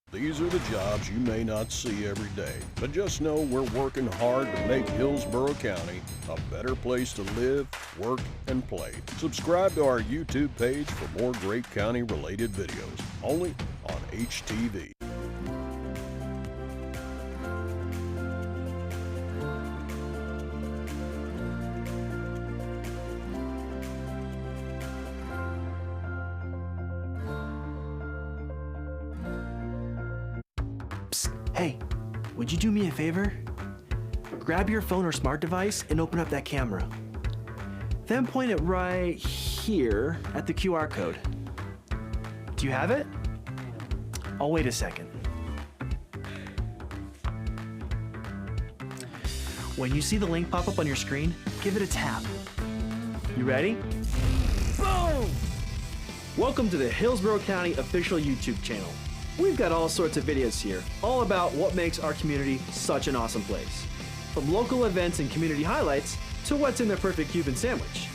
These are the jobs you may not see every day, but just know we're working hard to make Hillsborough County a better place to live, work, and play. Subscribe to our YouTube page for more great county-related videos, only on HTV. Hey, would you do me a favor? Grab your phone or smart device and open up that camera. Then point it right here at the QR code. Do you have it? I'll wait a second. When you see the link pop up on your screen, give it a tap. You ready? Boom! Welcome to the Hillsborough County official YouTube channel. We've got all sorts of videos here, all about what makes our community such an awesome place. From local events and community highlights to what's in the perfect Cuban sandwich.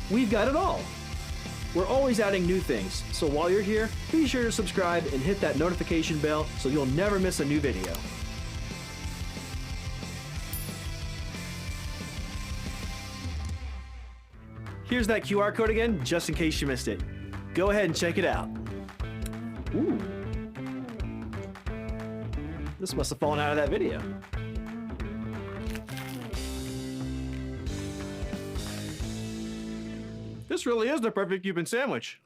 We've got it all. We're always adding new things, so while you're here, be sure to subscribe and hit that notification bell so you'll never miss a new video. Here's that QR code again, just in case you missed it. Go ahead and check it out. Ooh. This must have fallen out of that video. This really is the perfect Cuban sandwich.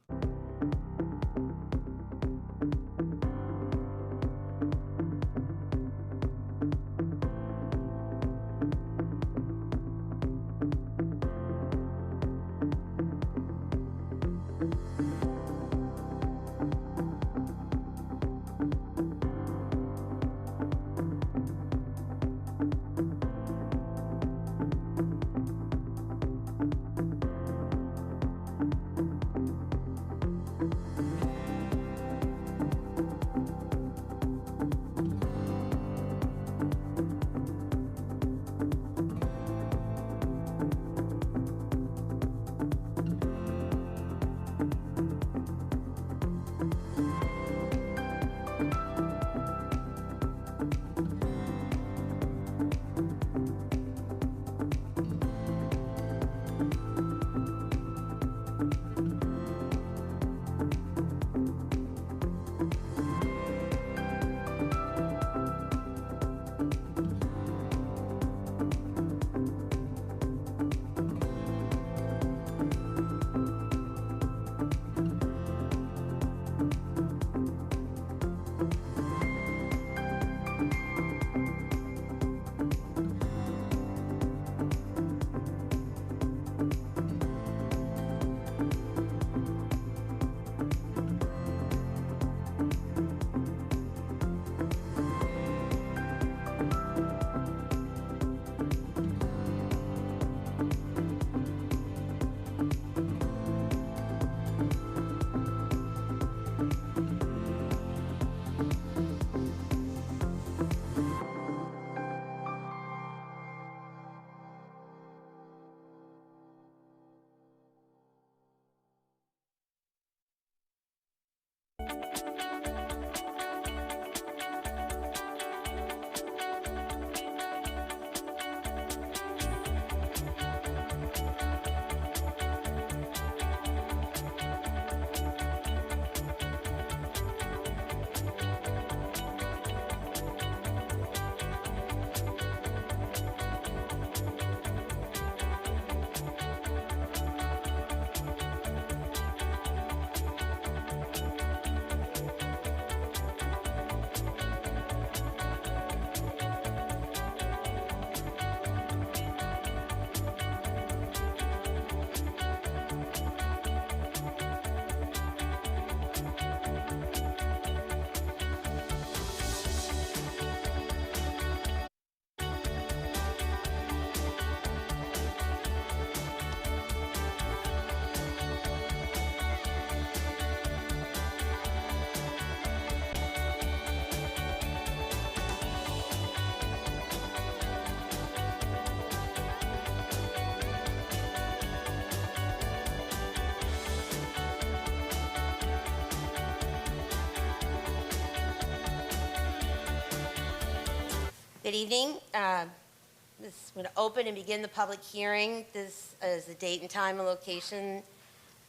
Good evening. This would open and begin the public hearing. This is the date and time and location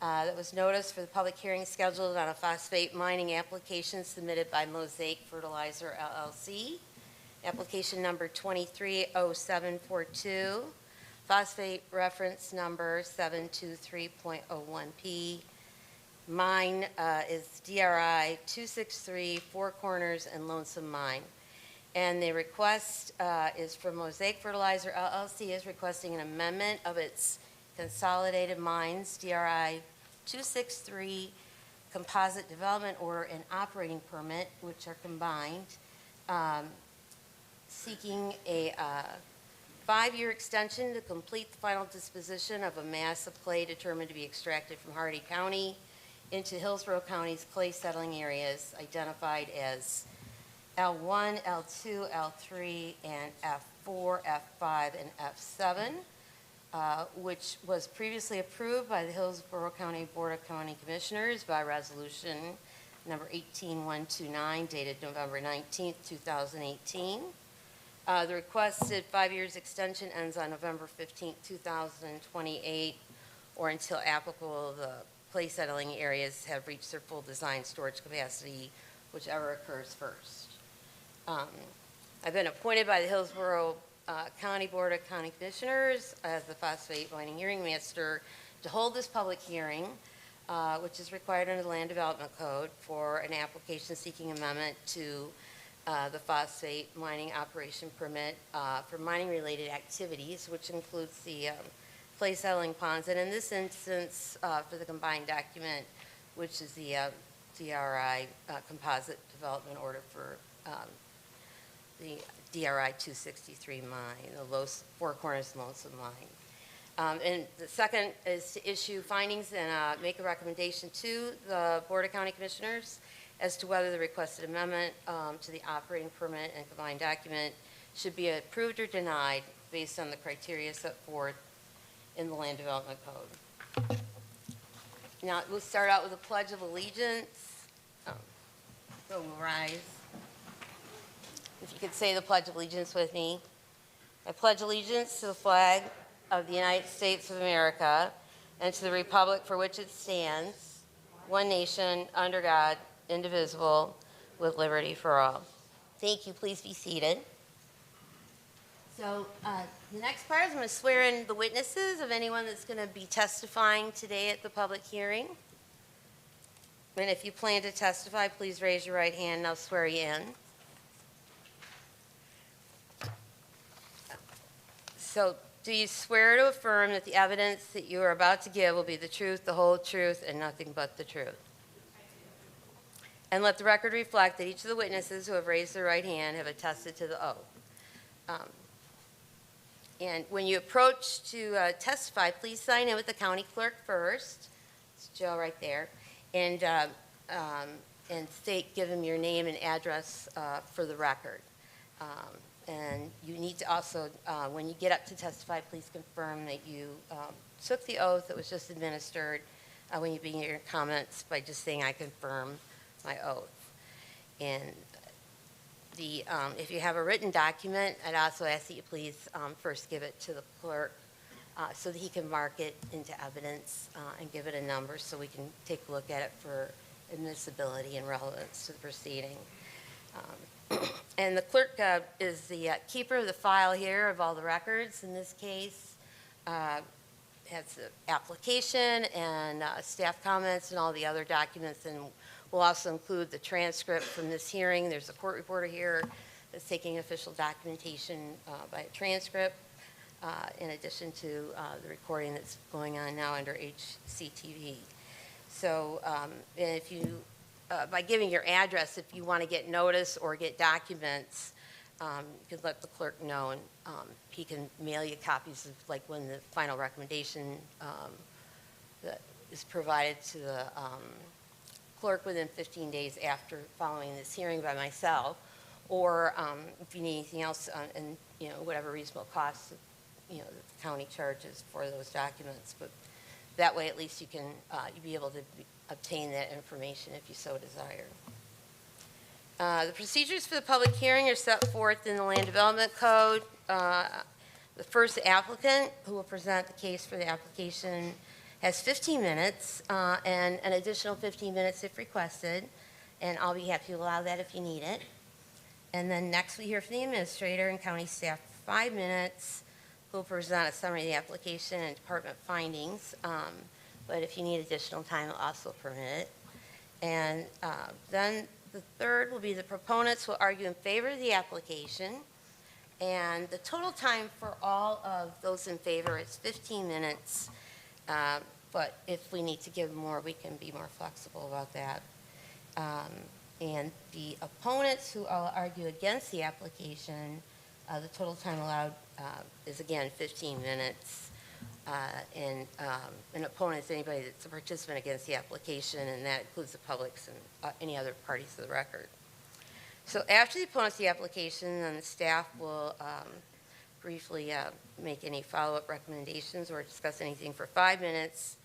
that was noticed for the public hearing scheduled on a phosphate mining application submitted by Mosaic Fertilizer LLC. Application number 230742. Phosphate reference number 723.01P. Mine is DRI 263 Four Corners and Lonesome Mine. And the request is from Mosaic Fertilizer LLC is requesting an amendment of its consolidated mines DRI 263 composite development order and operating permit, which are combined, seeking a 5-year extension to complete the final disposition of a mass of clay determined to be extracted from Hardee County into Hillsborough County's clay settling areas identified as L1, L2, L3, and F4, F5, and F7, which was previously approved by the Hillsborough County Board of County Commissioners by resolution number 18129 dated November 19th, 2018. The requested 5 years extension ends on November 15th, 2028, or until applicable the clay settling areas have reached their full design storage capacity, whichever occurs first. I've been appointed by the Hillsborough County Board of County Commissioners as the phosphate mining hearing master to hold this public hearing, which is required under the Land Development Code for an application seeking amendment to the phosphate mining operation permit for mining related activities, which includes the clay settling ponds, and in this instance for the combined document, which is the DRI composite development order for the DRI 263 mine, the Four Corners Lonesome mine. And the second is to issue findings and make a recommendation to the Board of County Commissioners as to whether the requested amendment to the operating permit and combined document should be approved or denied based on the criteria set forth in the Land Development Code. Now, we'll start out with a Pledge of Allegiance. So we'll rise. If you could say the Pledge of Allegiance with me. I pledge allegiance to the flag of the United States of America and to the republic for which it stands, one nation, under God, indivisible, with liberty for all. Thank you. Please be seated. So the next part is I'm going to swear in the witnesses of anyone that's going to be testifying today at the public hearing. And if you plan to testify, please raise your right hand and I'll swear you in. So, do you swear to affirm that the evidence that you are about to give will be the truth, the whole truth, and nothing but the truth? And let the record reflect that each of the witnesses who have raised their right hand have attested to the oath. And when you approach to testify, please sign in with the county clerk first. It's Joe right there. And give him your name and address for the record. And you need to also, when you get up to testify, please confirm that you took the oath that was just administered when you begin your comments by just saying, I confirm my oath. And if you have a written document, I'd also ask that you please first give it to the clerk so that he can mark it into evidence and give it a number so we can take a look at it for admissibility and relevance to the proceeding. And the clerk is the keeper of the file here of all the records. In this case, has the application and staff comments and all the other documents, and we'll also include the transcript from this hearing. There's a court reporter here that's taking official documentation by a transcript, in addition to the recording that's going on now under HCTV. So if you by giving your address, if you want to get notice or get documents, you can let the clerk know, and he can mail you copies of, like, when the final recommendation that is provided to the clerk within 15 days after following this hearing by myself, or if you need anything else, and whatever reasonable costs the county charges for those documents. But that way, at least you can you'll be able to obtain that information if you so desire. The procedures for the public hearing are set forth in the Land Development Code. The first applicant who will present the case for the application has 15 minutes and an additional 15 minutes if requested, and I'll be happy to allow that if you need it. And then next we hear from the administrator and county staff for 5 minutes, who will present a summary of the application and department findings. But if you need additional time, I'll also permit it. And then the third will be the proponents who will argue in favor of the application. And the total time for all of those in favor is 15 minutes. But if we need to give more, we can be more flexible about that. And the opponents who will argue against the application, the total time allowed is again 15 minutes. And an opponent is anybody that's a participant against the application, and that includes the publics and any other parties to the record. So after the opponents of the application, then the staff will briefly make any follow-up recommendations or discuss anything for 5 minutes,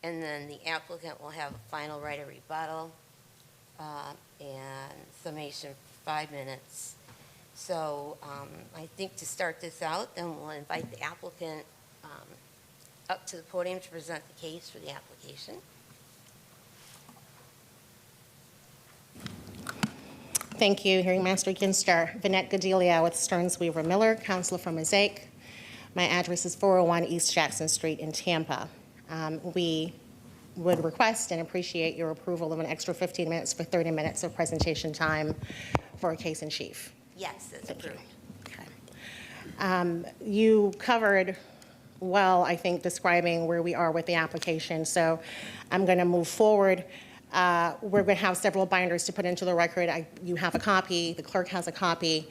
and then the applicant will have a final right of rebuttal and summation for 5 minutes. So I think to start this out, then we'll invite the applicant up to the podium to present the case for the application. Thank you, Hearing Master Ginster. Vinette Gadelia with Stearns Weaver Miller, Counselor for Mosaic. My address is 401 East Jackson Street in Tampa. We would request and appreciate your approval of an extra 15 minutes for 30 minutes of presentation time for a case in chief. Yes, that's approved. Okay. You covered well, I think, describing where we are with the application, so I'm going to move forward. We're going to have several binders to put into the record. You have a copy, the clerk has a copy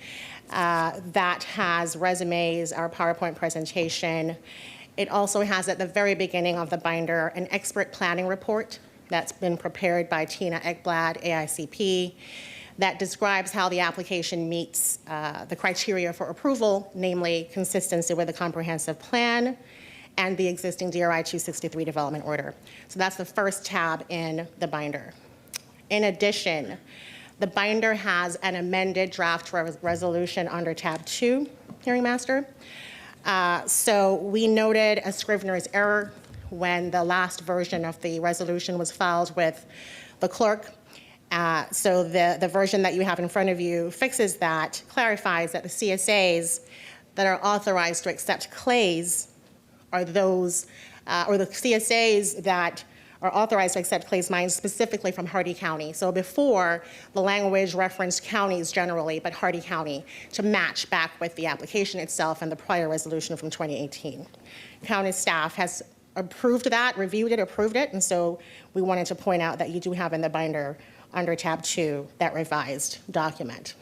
that has resumes, our PowerPoint presentation. It also has at the very beginning of the binder an expert planning report that's been prepared by Tina Ekblad, AICP, that describes how the application meets the criteria for approval, namely consistency with the comprehensive plan and the existing DRI 263 development order. So that's the first tab in the binder. In addition, the binder has an amended draft resolution under tab 2, Hearing Master. So we noted a Scrivener's error when the last version of the resolution was filed with the clerk. So the version that you have in front of you fixes that, clarifies that the CSAs that are authorized to accept clays are those, or the CSAs that are authorized to accept clays mines specifically from Hardee County. So before, the language referenced counties generally, but Hardee County, to match back with the application itself and the prior resolution from 2018. County staff has approved that, reviewed it, approved it, and so we wanted to point out that you do have in the binder under tab 2 that revised document.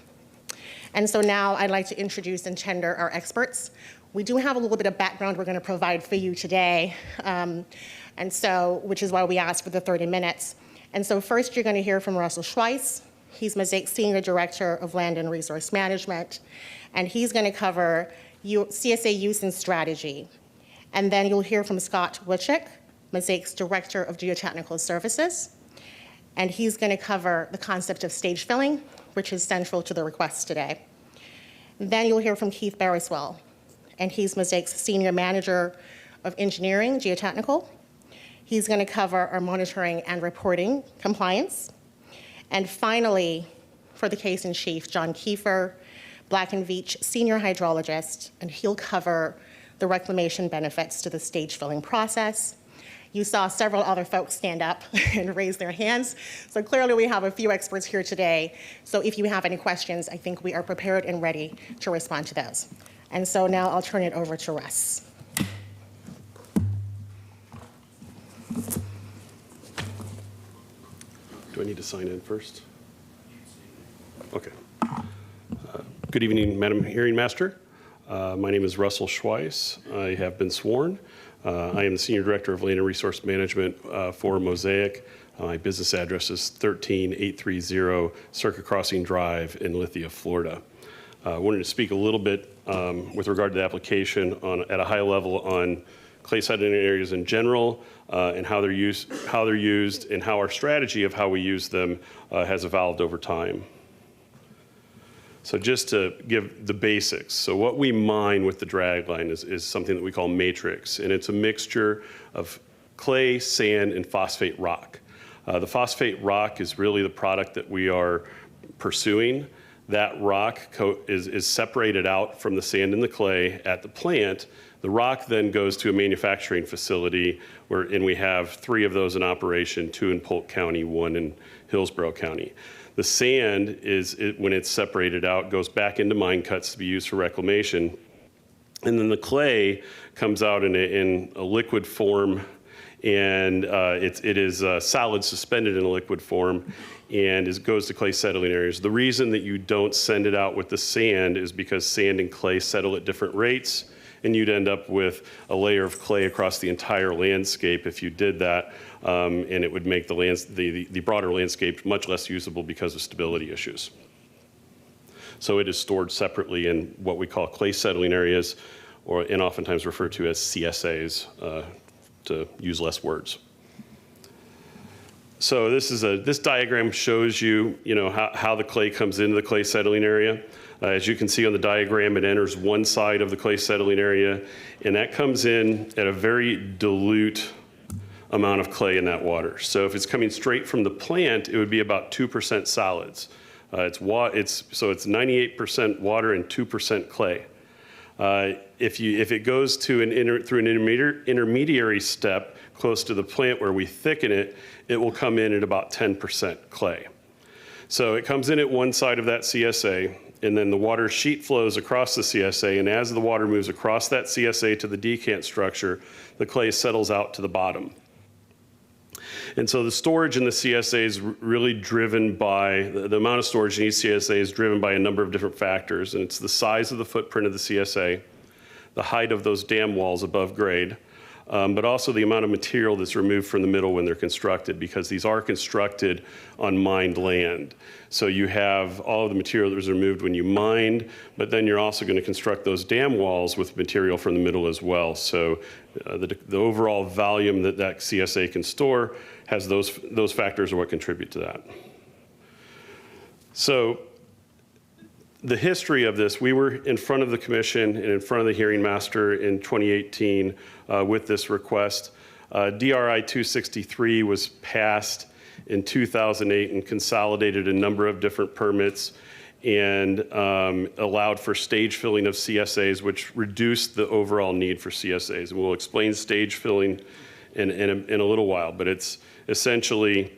And so now I'd like to introduce and tender our experts. We do have a little bit of background we're going to provide for you today, and so, which is why we asked for the 30 minutes. And so first you're going to hear from Russell Schweiss. He's Mosaic's Senior Director of Land and Resource Management, and he's going to cover CSA use and strategy. And then you'll hear from Scott Wichik, Mosaic's Director of Geotechnical Services, and he's going to cover the concept of stage filling, which is central to the request today. Then you'll hear from Keith Barriswell, and he's Mosaic's Senior Manager of Engineering, Geotechnical. He's going to cover our monitoring and reporting compliance. And finally, for the case in chief, John Kiefer, Black & Veatch Senior Hydrologist, and he'll cover the reclamation benefits to the stage filling process. You saw several other folks stand up and raise their hands. So clearly we have a few experts here today. So if you have any questions, I think we are prepared and ready to respond to those. And so now I'll turn it over to Russ. Do I need to sign in first? Okay. Good evening, Madam Hearing Master. My name is Russell Schweiss. I have been sworn. I am the Senior Director of Land and Resource Management for Mosaic. My business address is 13830 Circuit Crossing Drive in Lithia, Florida. I wanted to speak a little bit with regard to the application at a high level on clay settling areas in general and how they're used, and how our strategy of how we use them has evolved over time. So just to give the basics. So what we mine with the drag line is something that we call matrix, and it's a mixture of clay, sand, and phosphate rock. The phosphate rock is really the product that we are pursuing. That rock is separated out from the sand and the clay at the plant. The rock then goes to a manufacturing facility and we have 3 of those in operation, 2 in Polk County, 1 in Hillsborough County. The sand when it's separated out, goes back into mine cuts to be used for reclamation. And then the clay comes out in a liquid form, and it is solid suspended in a liquid form, and goes to clay settling areas. The reason that you don't send it out with the sand is because sand and clay settle at different rates, and you'd end up with a layer of clay across the entire landscape if you did that, and it would make the broader landscape much less usable because of stability issues. So it is stored separately in what we call clay settling areas, and oftentimes referred to as CSAs, to use less words. So this diagram shows you, how the clay comes into the clay settling area. As you can see on the diagram, it enters one side of the clay settling area, and that comes in at a very dilute amount of clay in that water. So if it's coming straight from the plant, it would be about 2% solids. So it's 98% water and 2% clay. If it goes through an intermediary step close to the plant where we thicken it, it will come in at about 10% clay. So it comes in at one side of that CSA, and then the water sheet flows across the CSA, and as the water moves across that CSA to the decant structure, the clay settles out to the bottom. And so the storage in the CSA is really driven by, the amount of storage in each CSA is driven by a number of different factors, and it's the size of the footprint of the CSA, the height of those dam walls above grade, but also the amount of material that's removed from the middle when they're constructed, because these are constructed on mined land. So you have all of the material that was removed when you mined, but then you're also going to construct those dam walls with material from the middle as well. So the overall volume that CSA can store has those factors are what contribute to that. So the history of this, we were in front of the commission and in front of the hearing master in 2018 with this request. DRI 263 was passed in 2008 and consolidated a number of different permits and allowed for stage filling of CSAs, which reduced the overall need for CSAs. And we'll explain stage filling in a little while, but it's essentially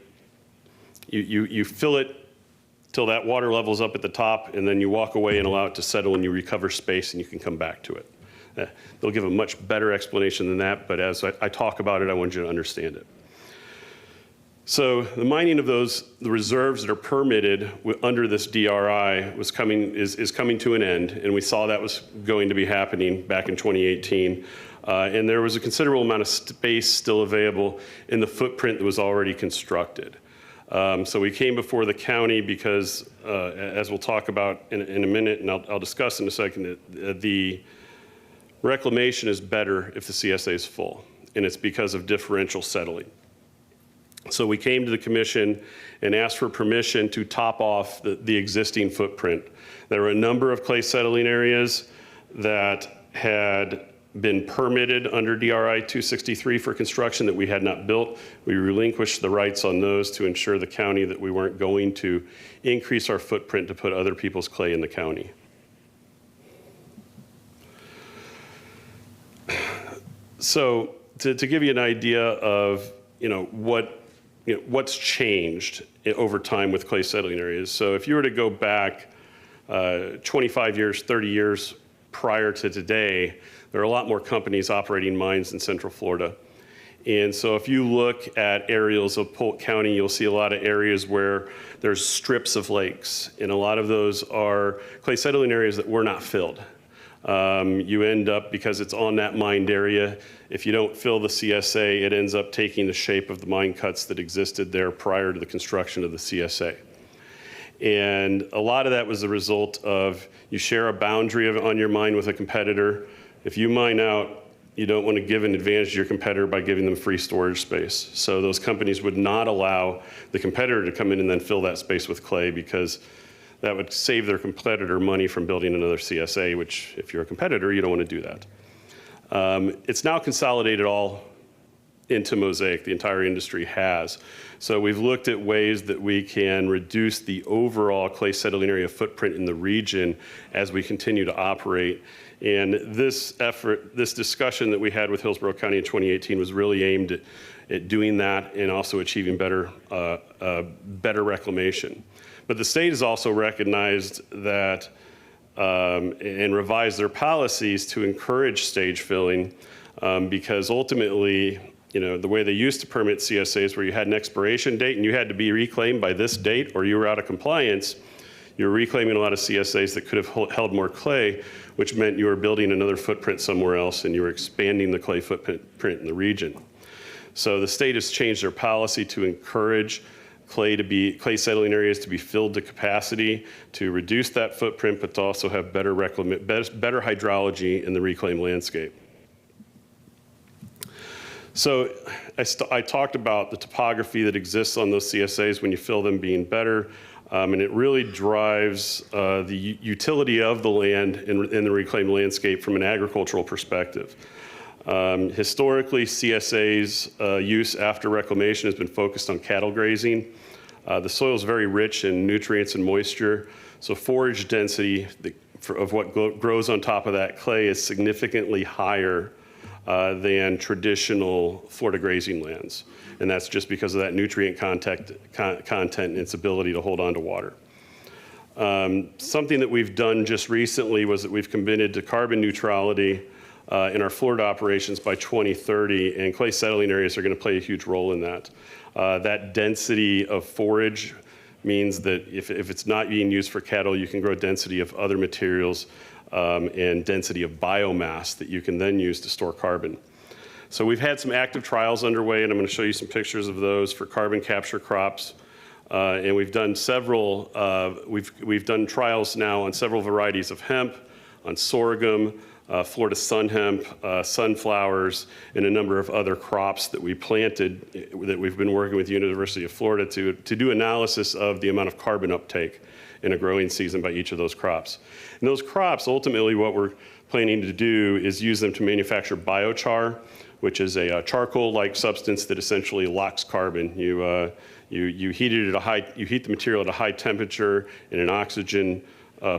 you fill it till that water level's up at the top, and then you walk away and allow it to settle, and you recover space, and you can come back to it. They'll give a much better explanation than that, but as I talk about it, I want you to understand it. So the mining of the reserves that are permitted under this DRI is coming to an end, and we saw that was going to be happening back in 2018. And there was a considerable amount of space still available in the footprint that was already constructed. So we came before the county because, as we'll talk about in a minute, and I'll discuss in a second, the reclamation is better if the CSA is full, and it's because of differential settling. So we came to the commission and asked for permission to top off the existing footprint. There were a number of clay settling areas that had been permitted under DRI 263 for construction that we had not built. We relinquished the rights on those to ensure the county that we weren't going to increase our footprint to put other people's clay in the county. So to give you an idea of what's changed over time with clay settling areas. So if you were to go back 25 years, 30 years prior to today, there are a lot more companies operating mines in Central Florida. And so if you look at areas of Polk County, you'll see a lot of areas where there's strips of lakes, and a lot of those are clay settling areas that were not filled. You end up, because it's on that mined area, if you don't fill the CSA, it ends up taking the shape of the mine cuts that existed there prior to the construction of the CSA. And a lot of that was the result of you share a boundary on your mine with a competitor. If you mine out, you don't want to give an advantage to your competitor by giving them free storage space. So those companies would not allow the competitor to come in and then fill that space with clay, because that would save their competitor money from building another CSA, which if you're a competitor, you don't want to do that. It's now consolidated all into Mosaic, the entire industry has. So we've looked at ways that we can reduce the overall clay settling area footprint in the region as we continue to operate. And this effort, this discussion that we had with Hillsborough County in 2018 was really aimed at doing that and also achieving better reclamation. But the state has also recognized that and revised their policies to encourage stage filling because ultimately, you know, the way they used to permit CSAs where you had an expiration date and you had to be reclaimed by this date or you were out of compliance, you were reclaiming a lot of CSAs that could have held more clay, which meant you were building another footprint somewhere else and you were expanding the clay footprint in the region. So the state has changed their policy to encourage clay settling areas to be filled to capacity, to reduce that footprint, but to also have better hydrology in the reclaimed landscape. So I talked about the topography that exists on those CSAs when you fill them being better, and it really drives the utility of the land in the reclaimed landscape from an agricultural perspective. Historically, CSA's use after reclamation has been focused on cattle grazing. The soil is very rich in nutrients and moisture, so forage density of what grows on top of that clay is significantly higher than traditional Florida grazing lands. And that's just because of that nutrient content and its ability to hold on to water. Something that we've done just recently was that we've committed to carbon neutrality in our Florida operations by 2030, and clay settling areas are going to play a huge role in that. That density of forage means that if it's not being used for cattle, you can grow density of other materials and density of biomass that you can then use to store carbon. So we've had some active trials underway, and I'm going to show you some pictures of those for carbon capture crops. And we've done several, we've done trials now on several varieties of hemp, on sorghum, Florida sun hemp, sunflowers, and a number of other crops that we planted that we've been working with the University of Florida to do analysis of the amount of carbon uptake in a growing season by each of those crops. And those crops, ultimately what we're planning to do is use them to manufacture biochar, which is a charcoal-like substance that essentially locks carbon. You heat the material at a high temperature in an oxygen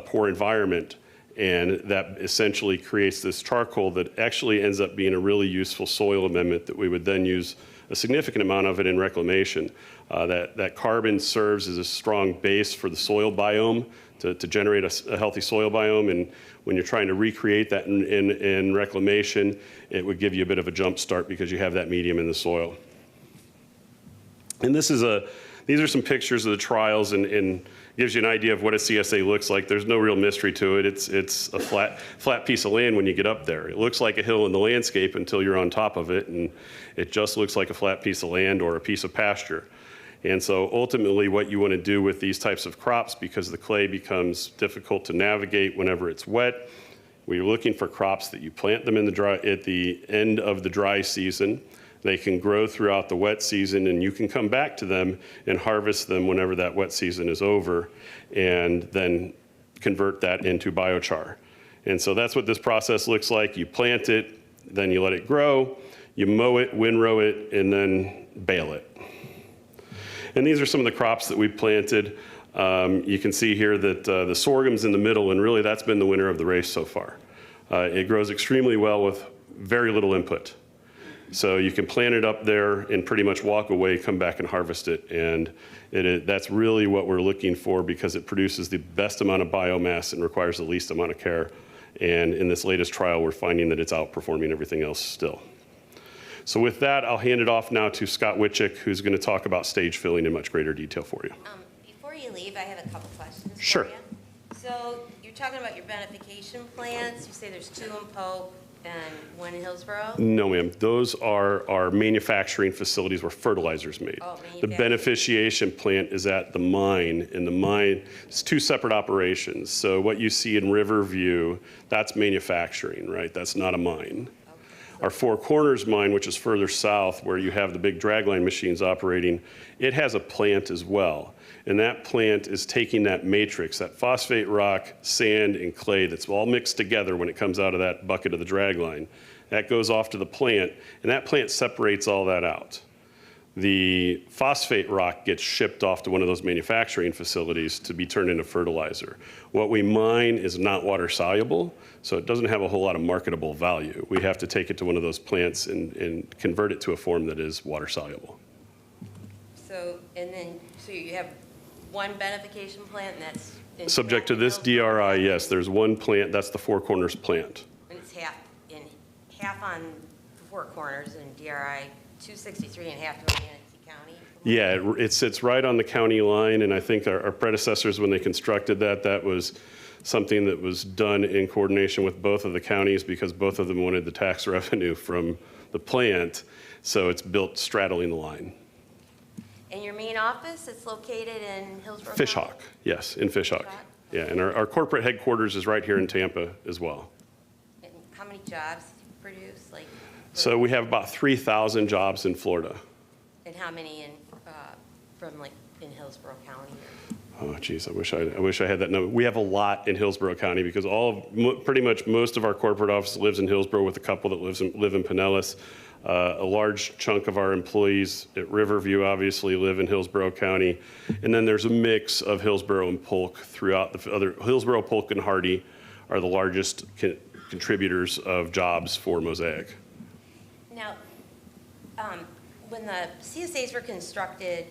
poor environment, and that essentially creates this charcoal that actually ends up being a really useful soil amendment that we would then use a significant amount of it in reclamation. That carbon serves as a strong base for the soil biome to generate a healthy soil biome, and when you're trying to recreate that in reclamation, it would give you a bit of a jump start because you have that medium in the soil. And these are some pictures of the trials, and gives you an idea of what a CSA looks like. There's no real mystery to it. It's a flat piece of land when you get up there. It looks like a hill in the landscape until you're on top of it, and it just looks like a flat piece of land or a piece of pasture. And so ultimately what you want to do with these types of crops, because the clay becomes difficult to navigate whenever it's wet, we're looking for crops that you plant them at the end of the dry season. They can grow throughout the wet season, and you can come back to them and harvest them whenever that wet season is over, and then convert that into biochar. And so that's what this process looks like. You plant it, then you let it grow, you mow it, windrow it, and then bale it. And these are some of the crops that we planted. You can see here that the sorghum's in the middle, and really that's been the winner of the race so far. It grows extremely well with very little input. So you can plant it up there and pretty much walk away, come back and harvest it. And that's really what we're looking for, because it produces the best amount of biomass and requires the least amount of care. And in this latest trial, we're finding that it's outperforming everything else still. So with that, I'll hand it off now to Scott Witchick, who's going to talk about stage filling in much greater detail for you. Before you leave, I have a couple questions Sure. for you. So you're talking about your beneficiation plants. You say there's 2 in Pope and 1 in Hillsborough? No, ma'am. Those are our manufacturing facilities where fertilizer is made. Oh, the beneficiation plant is at the mine, and the mine is 2 separate operations. So what you see in Riverview, that's manufacturing, right? That's not a mine. Our Four Corners mine, which is further south where you have the big dragline machines operating, it has a plant as well. And that plant is taking that matrix, that phosphate rock, sand, and clay that's all mixed together when it comes out of that bucket of the dragline. That goes off to the plant, and that plant separates all that out. The phosphate rock gets shipped off to one of those manufacturing facilities to be turned into fertilizer. What we mine is not water soluble, so it doesn't have a whole lot of marketable value. We have to take it to one of those plants and convert it to a form that is water soluble. So, so you have one beneficiation plant, and that's Subject to this DRI, yes, there's one plant, that's the Four Corners plant. And it's half on the Four Corners and DRI 263 and half to Manatee County? Yeah, it sits right on the county line, and I think our predecessors, when they constructed that, that was something that was done in coordination with both of the counties because both of them wanted the tax revenue from the plant, so it's built straddling the line. And your main office, it's located in Hillsborough Fish County? Hawk, yes, in Fish Hawk. Yeah, and our corporate headquarters is right here in Tampa as well. And how many jobs do you produce? So we have about 3,000 jobs in Florida. And how many in Hillsborough County? Oh, geez, I wish I had that number. We have a lot in Hillsborough County because pretty much most of our corporate office lives in Hillsborough, with a couple that live in Pinellas. A large chunk of our employees at Riverview obviously live in Hillsborough County. And then there's a mix of Hillsborough and Polk throughout the other. Hillsborough, Polk, and Hardy are the largest contributors of jobs for Mosaic. Now, when the CSAs were constructed,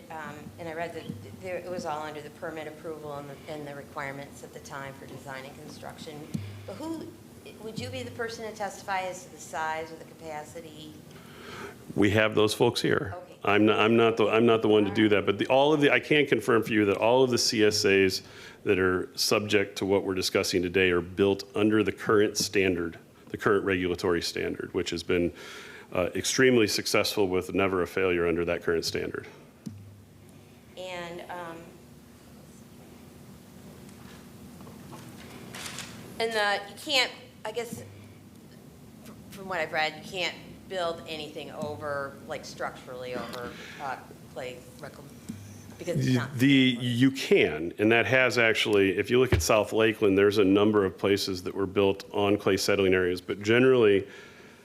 and I read that it was all under the permit approval and the requirements at the time for design and construction, but would you be the person to testify as to the size or the capacity? We have those folks here. Okay. I'm not the one to do that, but I can confirm for you that all of the CSAs that are subject to what we're discussing today are built under the current standard, the current regulatory standard, which has been extremely successful with never a failure under that current standard. And you can't, I guess, from what I've read, you can't build anything over, like structurally over clay, because it's not. You can, and that has actually, if you look at South Lakeland, there's a number of places that were built on clay settling areas, but generally,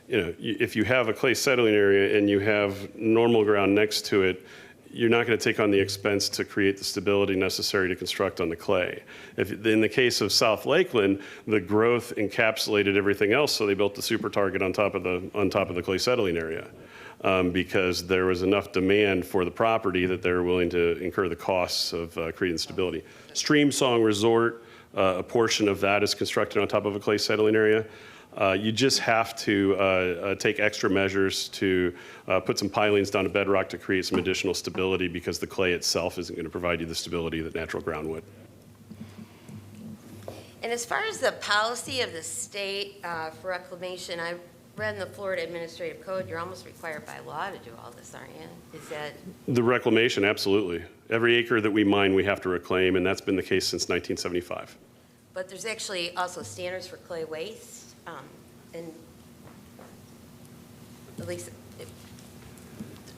if you have a clay settling area and you have normal ground next to it, you're not going to take on the expense to create the stability necessary to construct on the clay. In the case of South Lakeland, the growth encapsulated everything else, so they built the super target on top of the clay settling area because there was enough demand for the property that they were willing to incur the costs of creating stability. Stream Song Resort, a portion of that is constructed on top of a clay settling area. You just have to take extra measures to put some pilings down to bedrock to create some additional stability because the clay itself isn't going to provide you the stability that natural ground would. And as far as the policy of the state for reclamation, I read in the Florida Administrative Code, you're almost required by law to do all this, aren't you? Is that? The reclamation, absolutely. Every acre that we mine, we have to reclaim, and that's been the case since 1975. But there's actually also standards for clay waste. And at least,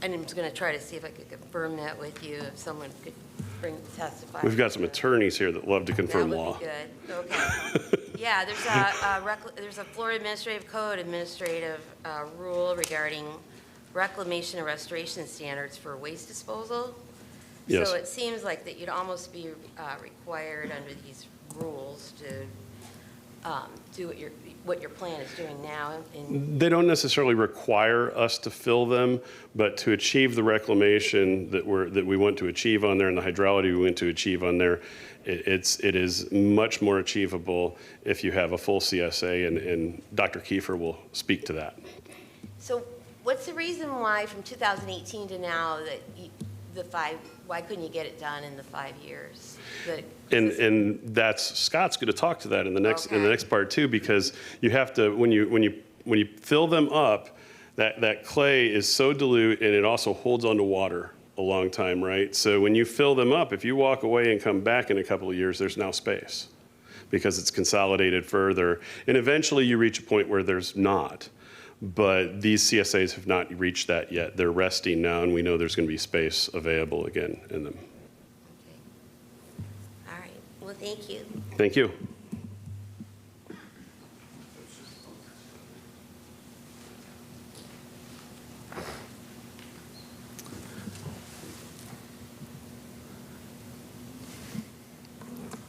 and I'm just going to try to see if I could confirm that with you, if someone could testify. We've got some attorneys here that love to confirm law. That would be good. Okay. Yeah, there's a Florida Administrative Code administrative rule regarding reclamation and restoration standards for waste disposal. Yes. So it seems like that you'd almost be required under these rules to do what your plan is doing now. They don't necessarily require us to fill them, but to achieve the reclamation that we want to achieve on there and the hydrology we want to achieve on there, it is much more achievable if you have a full CSA, and Dr. Kiefer will speak to that. So what's the reason why from 2018 to now that why couldn't you get it done in the 5 years? And that's, Scott's going to talk to that in the next part too, because you have to, when you fill them up, that clay is so dilute and it also holds onto water a long time, right? So when you fill them up, if you walk away and come back in a couple of years, there's now space because it's consolidated further. And eventually you reach a point where there's not. but these CSAs have not reached that yet. They're resting now, and we know there's going to be space available again in them. All right. Well, thank you. Thank you.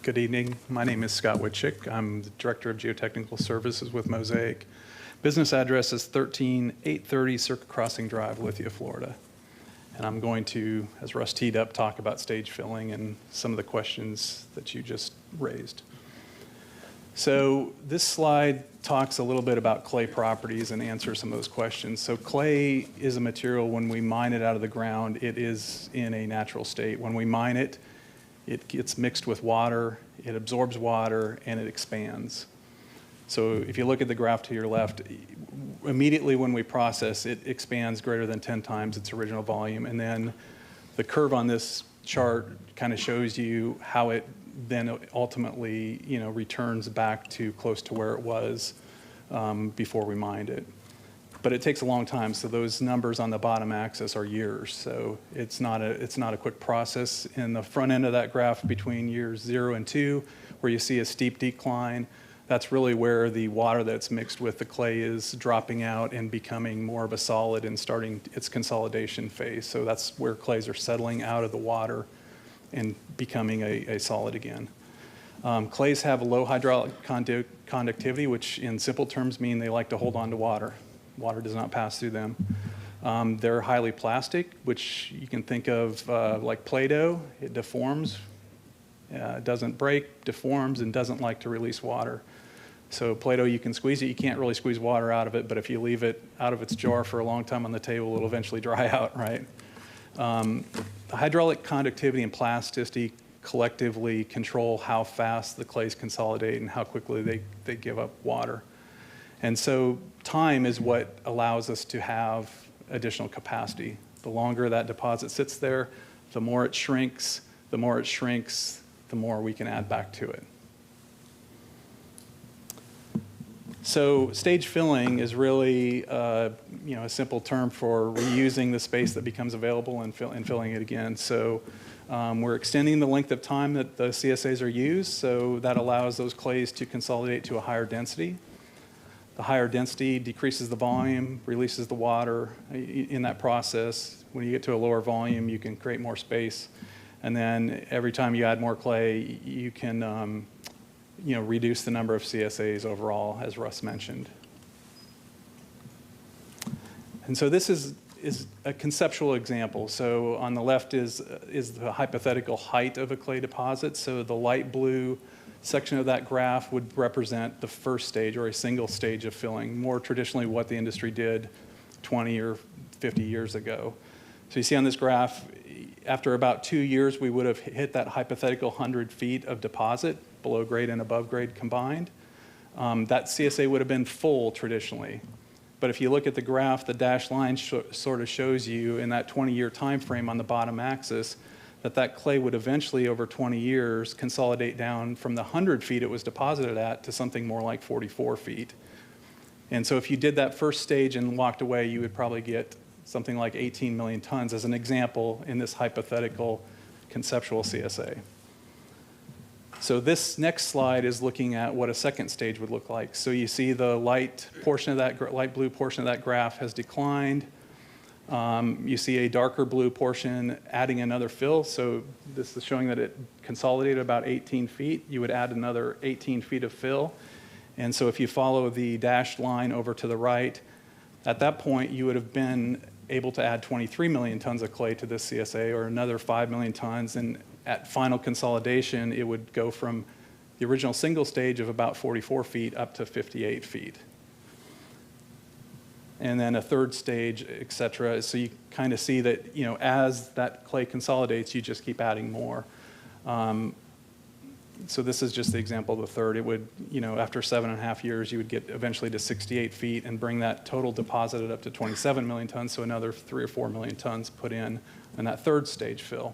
Good evening. My name is Scott Witchick. I'm the Director of Geotechnical Services with Mosaic. Business address is 13830 Circuit Crossing Drive, Lithia, Florida. And I'm going to, as Russ teed up, talk about stage filling and some of the questions that you just raised. So this slide talks a little bit about clay properties and answers some of those questions. So clay is a material, when we mine it out of the ground, it is in a natural state. When we mine it, it gets mixed with water, it absorbs water, and it expands. So if you look at the graph to your left, immediately when we process, it expands greater than 10 times its original volume. And then the curve on this chart kind of shows you how it then ultimately, returns back to close to where it was before we mined it. But it takes a long time, so those numbers on the bottom axis are years. So it's not a quick process. In the front end of that graph, between years 0 and 2, where you see a steep decline, that's really where the water that's mixed with the clay is dropping out and becoming more of a solid and starting its consolidation phase. So that's where clays are settling out of the water and becoming a solid again. Clays have a low hydraulic conductivity, which in simple terms mean they like to hold on to water. Water does not pass through them. They're highly plastic, which you can think of like Play-Doh. It deforms, doesn't break, deforms, and doesn't like to release water. So Play-Doh, you can squeeze it. You can't really squeeze water out of it, but if you leave it out of its jar for a long time on the table, it'll eventually dry out, right? The hydraulic conductivity and plasticity collectively control how fast the clays consolidate and how quickly they give up water. And so time is what allows us to have additional capacity. The longer that deposit sits there, the more it shrinks, the more we can add back to it. So stage filling is really a simple term for reusing the space that becomes available and filling it again. So we're extending the length of time that the CSAs are used, so that allows those clays to consolidate to a higher density. The higher density decreases the volume, releases the water. In that process, when you get to a lower volume, you can create more space. And then every time you add more clay, you can reduce the number of CSAs overall, as Russ mentioned. And so this is a conceptual example. So on the left is the hypothetical height of a clay deposit. So the light blue section of that graph would represent the first stage or a single stage of filling, more traditionally what the industry did 20 or 50 years ago. So you see on this graph, after about 2 years, we would have hit that hypothetical 100 feet of deposit, below grade and above grade combined. That CSA would have been full traditionally. But if you look at the graph, the dashed line sort of shows you in that 20-year time frame on the bottom axis that clay would eventually, over 20 years, consolidate down from the 100 feet it was deposited at to something more like 44 feet. And so if you did that first stage and walked away, you would probably get something like 18 million tons as an example in this hypothetical conceptual CSA. So this next slide is looking at what a second stage would look like. So you see the light blue portion of that graph has declined. You see a darker blue portion adding another fill. So this is showing that it consolidated about 18 feet. You would add another 18 feet of fill. And so if you follow the dashed line over to the right, at that point you would have been able to add 23 million tons of clay to this CSA, or another 5 million tons. And at final consolidation, it would go from the original single stage of about 44 feet up to 58 feet. And then a third stage, et cetera. So you kind of see that, as that clay consolidates, you just keep adding more. So this is just the example of the third. It would, after 7.5 years, you would get eventually to 68 feet and bring that total deposited up to 27 million tons, so another 3 or 4 million tons put in that third stage fill.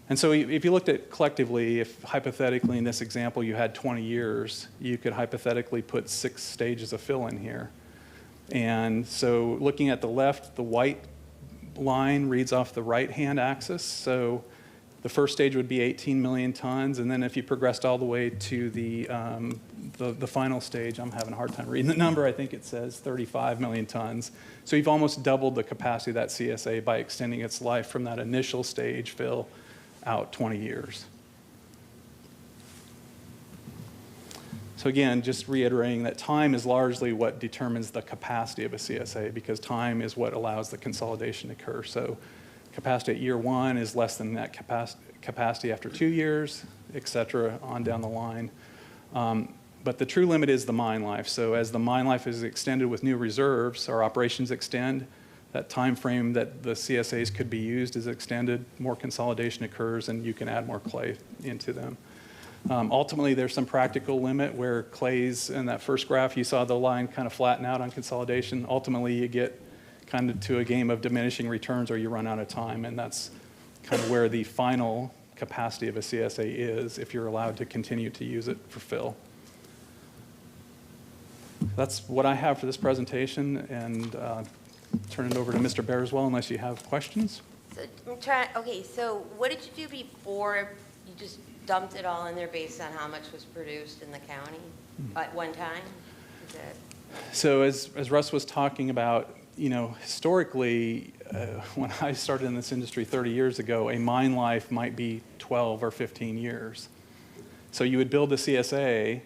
And so if you looked at collectively, if hypothetically in this example you had 20 years, you could hypothetically put 6 stages of fill in here. And so looking at the left, the white line reads off the right-hand axis. So the first stage would be 18 million tons, and then if you progressed all the way to the final stage, I'm having a hard time reading the number, I think it says 35 million tons. So you've almost doubled the capacity of that CSA by extending its life from that initial stage fill out 20 years. So again, just reiterating that time is largely what determines the capacity of a CSA, because time is what allows the consolidation to occur. So capacity at year 1 is less than that capacity after 2 years, et cetera, on down the line. But the true limit is the mine life. So as the mine life is extended with new reserves, our operations extend, that time frame that the CSAs could be used is extended, more consolidation occurs, and you can add more clay into them. Ultimately, there's some practical limit where clays, in that first graph, you saw the line kind of flatten out on consolidation. Ultimately, you get kind of to a game of diminishing returns or you run out of time, and that's kind of where the final capacity of a CSA is if you're allowed to continue to use it for fill. That's what I have for this presentation, and turn it over to Mr. Bearswell unless you have questions. So okay, so what did you do before you just dumped it all in there based on how much was produced in the county at one time? Is that... So as Russ was talking about, you know, historically, when I started in this industry 30 years ago, a mine life might be 12 or 15 years. So you would build a CSA,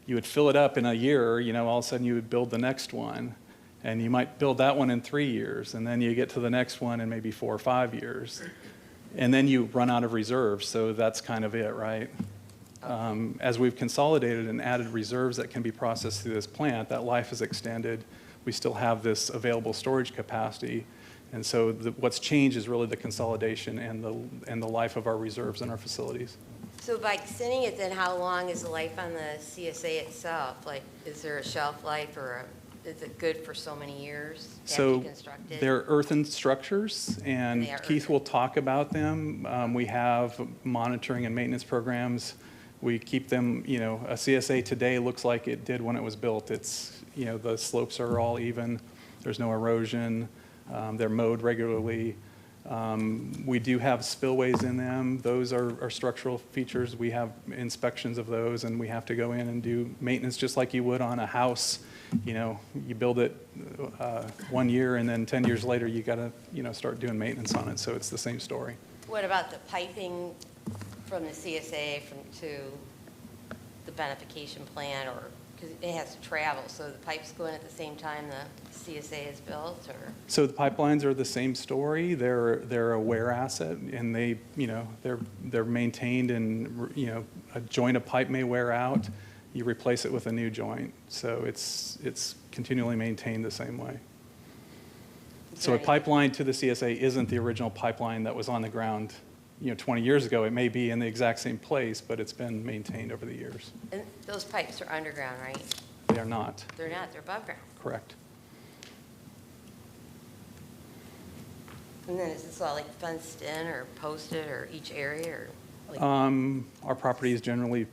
you would fill it up in a year, you know, all of a sudden you would build the next one, and you might build that one in 3 years, and then you get to the next one in maybe 4 or 5 years. And then you run out of reserves, so that's kind of it, right? As we've consolidated and added reserves that can be processed through this plant, that life is extended. We still have this available storage capacity. And so what's changed is really the consolidation and the life of our reserves in our facilities. So by extending it, then how long is the life on the CSA itself? Like, is there a shelf life, or is it good for so many years after you construct it? They're earthen structures, and Keith will talk about them. We have monitoring and maintenance programs. We keep them, you know, a CSA today looks like it did when it was built. It's, you know, the slopes are all even. There's no erosion. They're mowed regularly. We do have spillways in them. Those are structural features. We have inspections of those, and we have to go in and do maintenance just like you would on a house. You know, you build it 1 year, and then 10 years later, you got to, you know, start doing maintenance on it. So it's the same story. What about the piping from the CSA to the beneficiation plant, or because it has to travel, so the pipes go in at the same time the CSA is built, or? So the pipelines are the same story. They're a wear asset, and they, you know, they're maintained, and, you know, a joint of pipe may wear out. You replace it with a new joint. So it's continually maintained the same way. So a pipeline to the CSA isn't the original pipeline that was on the ground, you know, 20 years ago. It may be in the exact same place, but it's been maintained over the years. And those pipes are underground, right? They are not. They're not, they're above ground. Correct. And then is this all like fenced in or posted, or each area, or? Like... Our property is generally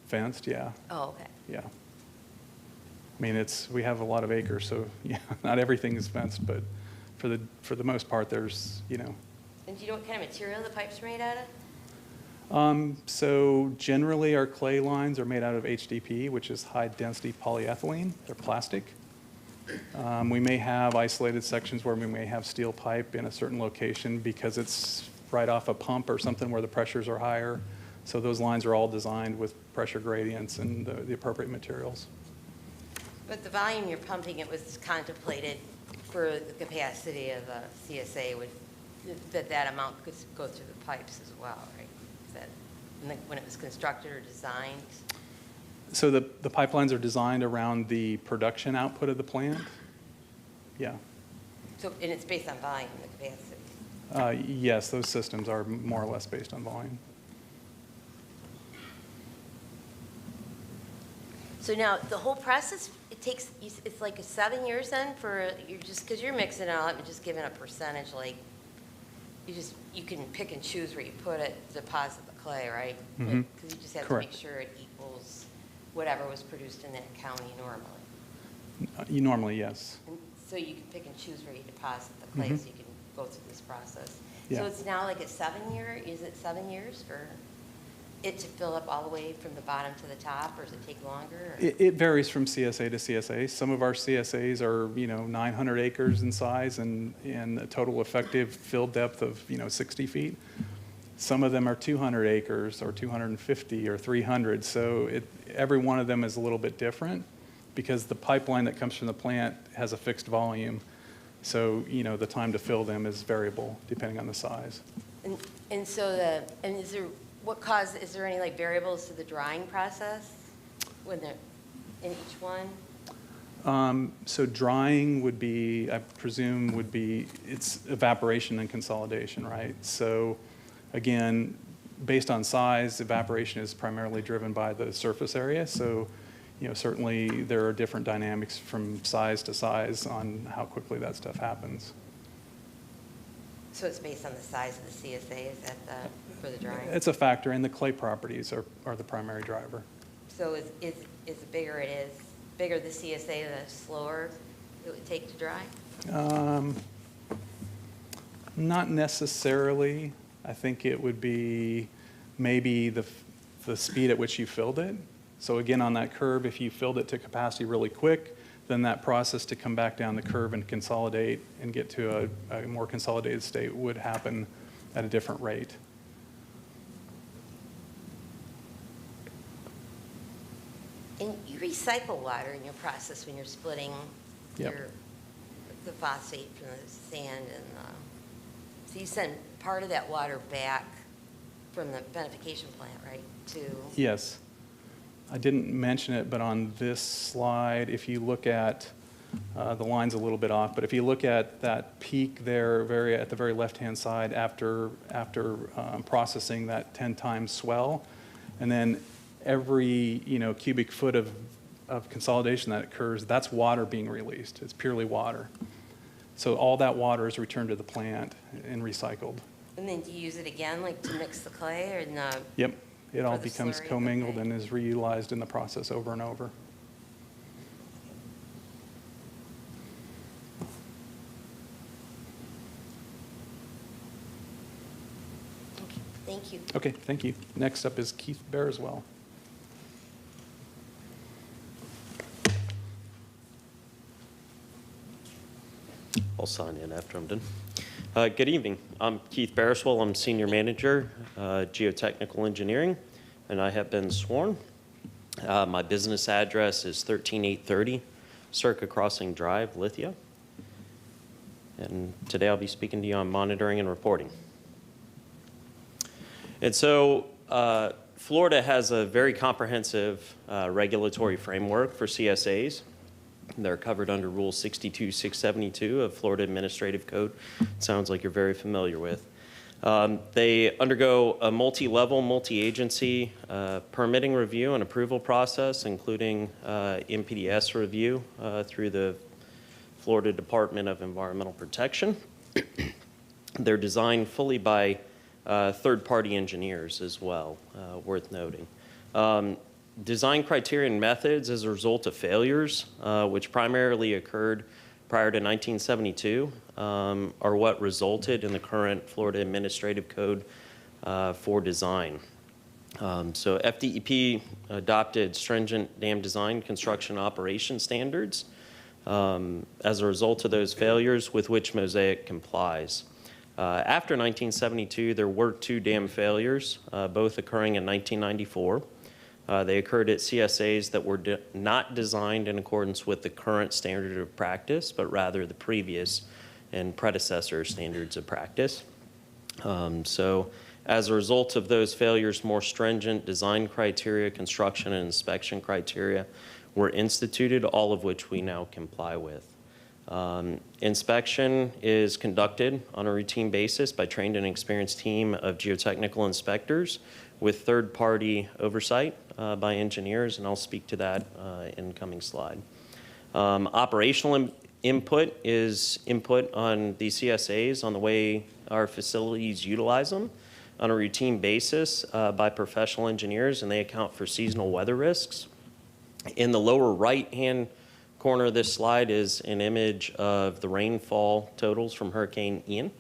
fenced, yeah. Oh, okay. Yeah. I mean, we have a lot of acres, so yeah, not everything is fenced, but for the most part, there's, you know. And do you know what kind of material the pipes are made out of? So generally, our clay lines are made out of HDP, which is high-density polyethylene. They're plastic. We may have isolated sections where we may have steel pipe in a certain location because it's right off a pump or something where the pressures are higher. So those lines are all designed with pressure gradients and the appropriate materials. But the volume you're pumping, it was contemplated for the capacity of a CSA that amount could go through the pipes as well, right? Is that when it was constructed or designed? So the pipelines are designed around the production output of the plant? Yeah. So, and it's based on volume, the capacity? Yes, those systems are more or less based on volume. So now the whole process, it's like 7 years then because you're mixing it all up and just giving a percentage, like you can pick and choose where you put it, deposit the clay, right? Mm-hmm. Because you just have Correct. to make sure it equals whatever was produced in that county normally. Normally, yes. And so you can pick and choose where you deposit the clay, so you can go through this process. Yeah. So it's now like a 7-year, is it 7 years for it to fill up all the way from the bottom to the top, or does it take longer? Or? It varies from CSA to CSA. Some of our CSAs are, 900 acres in size and a total effective fill depth of, 60 feet. Some of them are 200 acres or 250 or 300. So every one of them is a little bit different because the pipeline that comes from the plant has a fixed volume. So, the time to fill them is variable depending on the size. And so is there any like variables to the drying process when they're in each one? So drying would be, I presume, it's evaporation and consolidation, right? So again, based on size, evaporation is primarily driven by the surface area. So, certainly there are different dynamics from size to size on how quickly that stuff happens. So it's based on the size of the CSA, is that for the drying? It's a factor, and the clay properties are the primary driver. So is the bigger the CSA, the slower it would take to dry? Not necessarily. I think it would be maybe the speed at which you filled it. So again, on that curve, if you filled it to capacity really quick, then that process to come back down the curve and consolidate and get to a more consolidated state would happen at a different rate. And you recycle water in your process when you're splitting Yep. the phosphate from the sand, and so you send part of that water back from the beneficiation plant, right? Yes. I didn't mention it, but on this slide, if you look at, the line's a little bit off, but if you look at that peak there at the very left-hand side after processing that 10 times swell, and then every cubic foot of consolidation that occurs, that's water being released. It's purely water. So all that water is returned to the plant and recycled. And then do you use it again, like to mix the clay, or no? Yep. It all For the becomes slurry, commingled okay. and is reutilized in the process over and over. Okay, thank you. Okay, thank you. Next up is Keith Bearswell. I'll sign in after I'm done. Good evening. I'm Keith Bearswell. I'm Senior Manager, Geotechnical Engineering, and I have been sworn. My business address is 13830 Circa Crossing Drive, Lithia. And today I'll be speaking to you on monitoring and reporting. And so Florida has a very comprehensive regulatory framework for CSAs. They're covered under Rule 62672 of Florida Administrative Code. It sounds like you're very familiar with. They undergo a multi-level, multi-agency permitting review and approval process, including MPDS review through the Florida Department of Environmental Protection. They're designed fully by third-party engineers as well, worth noting. Design criteria and methods as a result of failures, which primarily occurred prior to 1972, are what resulted in the current Florida Administrative Code for design. So FDEP adopted stringent dam design, construction, operation standards as a result of those failures with which Mosaic complies. After 1972, there were 2 dam failures, both occurring in 1994. They occurred at CSAs that were not designed in accordance with the current standard of practice, but rather the previous and predecessor standards of practice. So as a result of those failures, more stringent design criteria, construction and inspection criteria were instituted, all of which we now comply with. Inspection is conducted on a routine basis by trained and experienced team of geotechnical inspectors with third-party oversight by engineers, and I'll speak to that in the coming slide. Operational input is input on the CSAs on the way our facilities utilize them on a routine basis by professional engineers, and they account for seasonal weather risks. In the lower right-hand corner of this slide is an image of the rainfall totals from Hurricane Ian.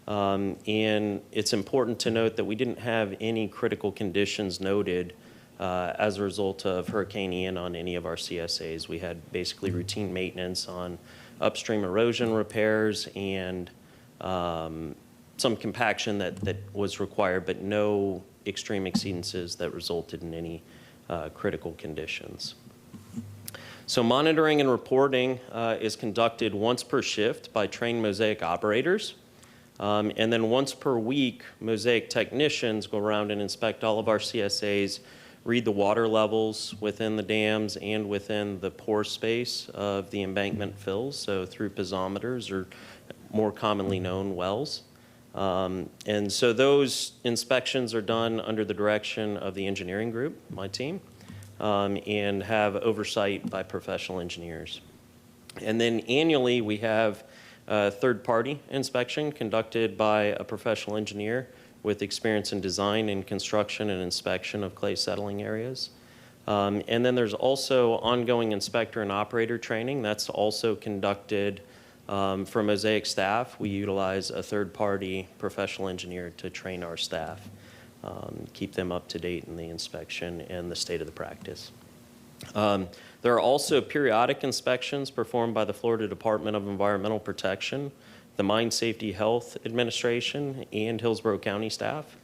And it's important to note that we didn't have any critical conditions noted as a result of Hurricane Ian on any of our CSAs. We had basically routine maintenance on upstream erosion repairs and some compaction that was required, but no extreme exceedances that resulted in any critical conditions. So monitoring and reporting is conducted once per shift by trained Mosaic operators. And then once per week, Mosaic technicians go around and inspect all of our CSAs, read the water levels within the dams and within the pore space of the embankment fills, so through piezometers, or more commonly known wells. And so those inspections are done under the direction of the engineering group, my team, and have oversight by professional engineers. And then annually, we have a third-party inspection conducted by a professional engineer with experience in design and construction and inspection of clay settling areas. And then there's also ongoing inspector and operator training. That's also conducted for Mosaic staff. We utilize a third-party professional engineer to train our staff, keep them up to date in the inspection and the state of the practice. There are also periodic inspections performed by the Florida Department of Environmental Protection, the Mine Safety Health Administration, and Hillsborough County staff.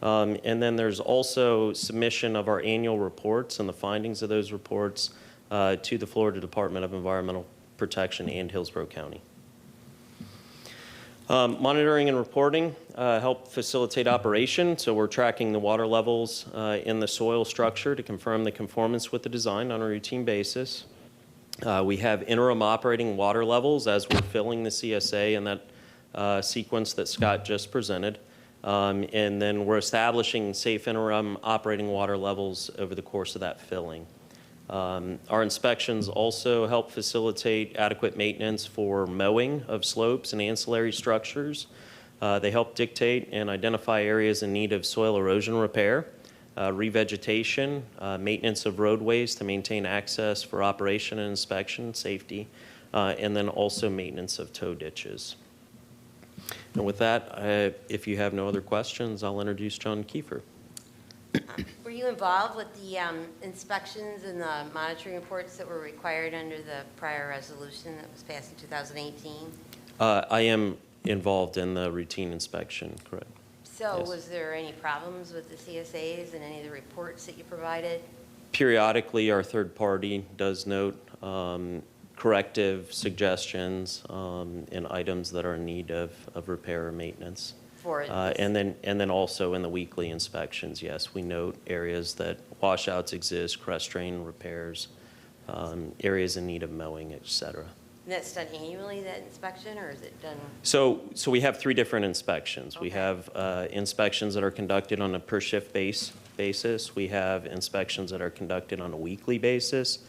And then there's also submission of our annual reports and the findings of those reports to the Florida Department of Environmental Protection and Hillsborough County. Monitoring and reporting help facilitate operation. So we're tracking the water levels in the soil structure to confirm the conformance with the design on a routine basis. We have interim operating water levels as we're filling the CSA in that sequence that Scott just presented. And then we're establishing safe interim operating water levels over the course of that filling. Our inspections also help facilitate adequate maintenance for mowing of slopes and ancillary structures. They help dictate and identify areas in need of soil erosion repair, revegetation, maintenance of roadways to maintain access for operation and inspection, safety, and then also maintenance of tow ditches. And with that, if you have no other questions, I'll introduce John Kiefer. Were you involved with the inspections and the monitoring reports that were required under the prior resolution that was passed in 2018? I am involved in the routine inspection, correct. So Yes. was there any problems with the CSAs and any of the reports that you provided? Periodically, our third party does note corrective suggestions and items that are in need of repair or maintenance. And then also in the weekly inspections, yes, we note areas that washouts exist, crest drain repairs, areas in need of mowing, et cetera. And that's done annually, that inspection, or is it done? So we have three different inspections. We Okay. have inspections that are conducted on a per shift basis. We have inspections that are conducted on a weekly basis.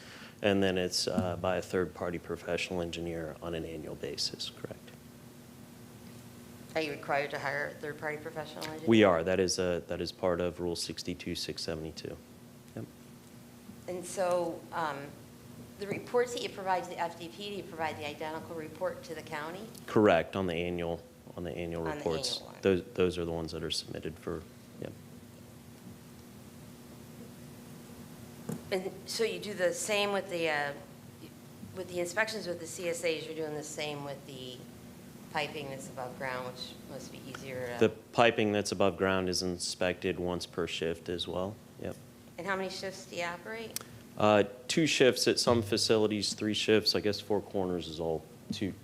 And then it's by a third-party professional engineer on an annual basis, correct? Are you required to hire a third-party professional engineer? We are. That is part of Rule 62-672. Yep. And so the reports that you provide to the FDP, do you provide the identical report to the county? Correct, on the annual reports. On the annual one. Those are the ones that are submitted for, yep. And so you do the same with the inspections with the CSAs, you're doing the same with the piping that's above ground, which must be easier to... The piping that's above ground is inspected once per shift as well, yep. And how many shifts do you operate? 2 shifts at some facilities, 3 shifts. I guess Four Corners is all two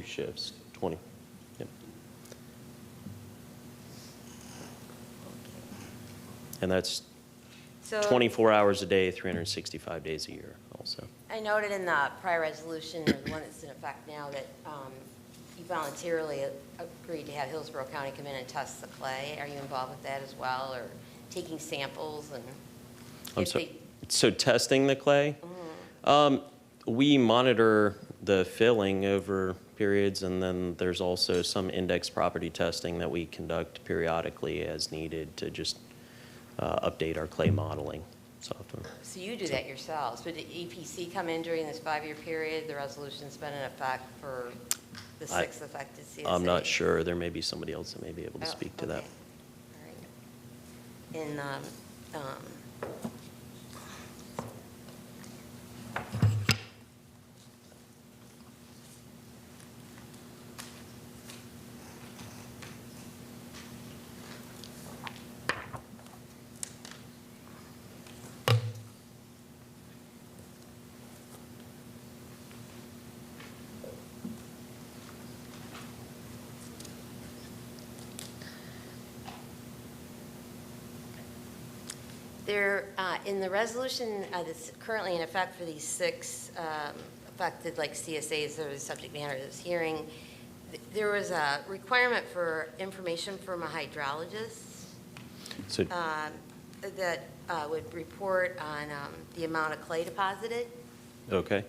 shifts, 20. Yep. And that's So 24 hours a day, 365 days a year also. I noted in the prior resolution, or the one that's in effect now, that you voluntarily agreed to have Hillsborough County come in and test the clay. Are you involved with that as well, or taking samples? And I'm if sorry. they- So testing the clay? We monitor the filling over periods, and then there's also some index property testing that we conduct periodically as needed to just update our clay modeling. software. So you do that yourselves, but did EPC come in during this 5-year period? The resolution's been in effect for the 6 affected CSAs? I'm not sure. There may be somebody else that may be able to speak to that. Okay. All right. And, there, in the resolution that's currently in effect for these 6 affected like CSAs that are the subject matter of this hearing, there was a requirement for information from a hydrologist So, that would report on the amount of clay deposited. okay.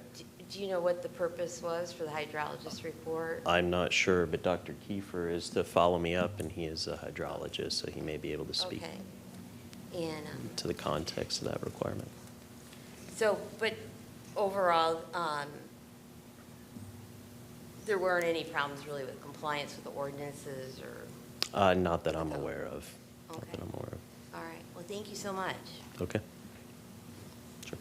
Do you know what the purpose was for the hydrologist report? I'm not sure, but Dr. Kiefer is to follow me up, and he is a hydrologist, so he may be able to speak Okay. And to the context of that requirement. so, but overall, there weren't any problems really with compliance with the ordinances or? Not that I'm aware of. Not Okay. that I'm aware of. All right, well, thank you so much. Okay. Sure.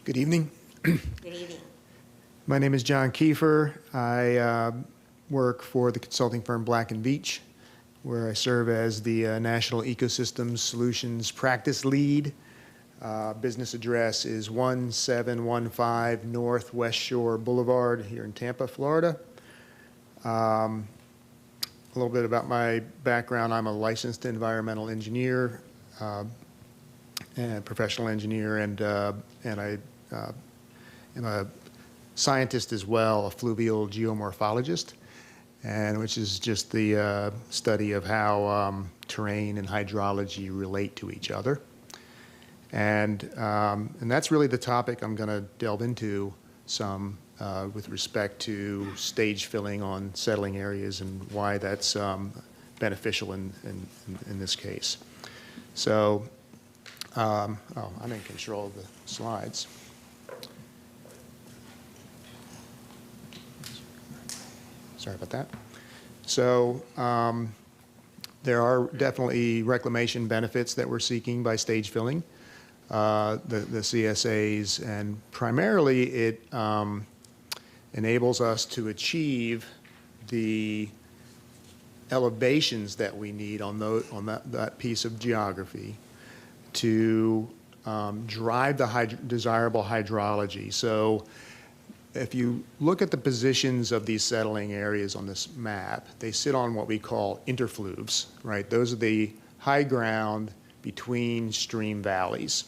Good evening. Good evening. My name is John Kiefer. I work for the consulting firm Black & Veatch, where I serve as the National Ecosystem Solutions Practice Lead. Business address is 1715 North West Shore Boulevard here in Tampa, Florida. A little bit about my background. I'm a licensed environmental engineer and professional engineer, and I am a scientist as well, a fluvial geomorphologist, and which is just the study of how terrain and hydrology relate to each other. And that's really the topic I'm going to delve into some with respect to stage filling on settling areas and why that's beneficial in this case. So, I'm in control of the slides. Sorry about that. So, there are definitely reclamation benefits that we're seeking by stage filling the CSAs, and primarily it enables us to achieve the elevations that we need on that piece of geography to drive the desirable hydrology. So if you look at the positions of these settling areas on this map, they sit on what we call interfluves, right? Those are the high ground between stream valleys.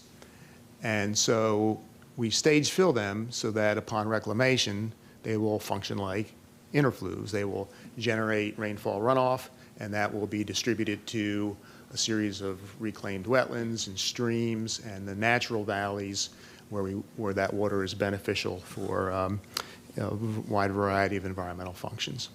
And so we stage fill them so that upon reclamation, they will function like interfluves. They will generate rainfall runoff, and that will be distributed to a series of reclaimed wetlands and streams and the natural valleys where that water is beneficial for a wide variety of environmental functions.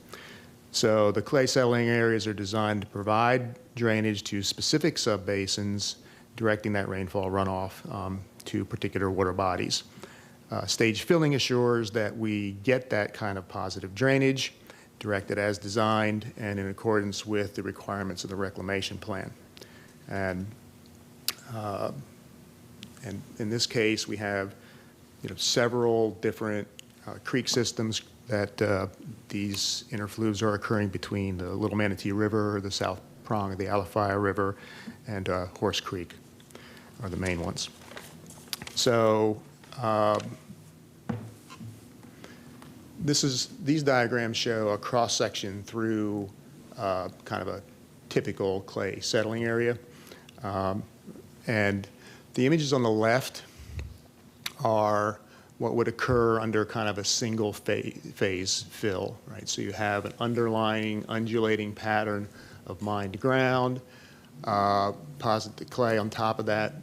So the clay settling areas are designed to provide drainage to specific subbasins, directing that rainfall runoff to particular water bodies. Stage filling assures that we get that kind of positive drainage, directed as designed and in accordance with the requirements of the reclamation plan. And in this case, we have several different creek systems that these interfluves are occurring between the Little Manatee River, the South Prong of the Alafia River, and Horse Creek are the main ones. So these diagrams show a cross-section through kind of a typical clay settling area. And the images on the left are what would occur under kind of a single phase fill, right? So you have an underlying undulating pattern of mined ground, deposit the clay on top of that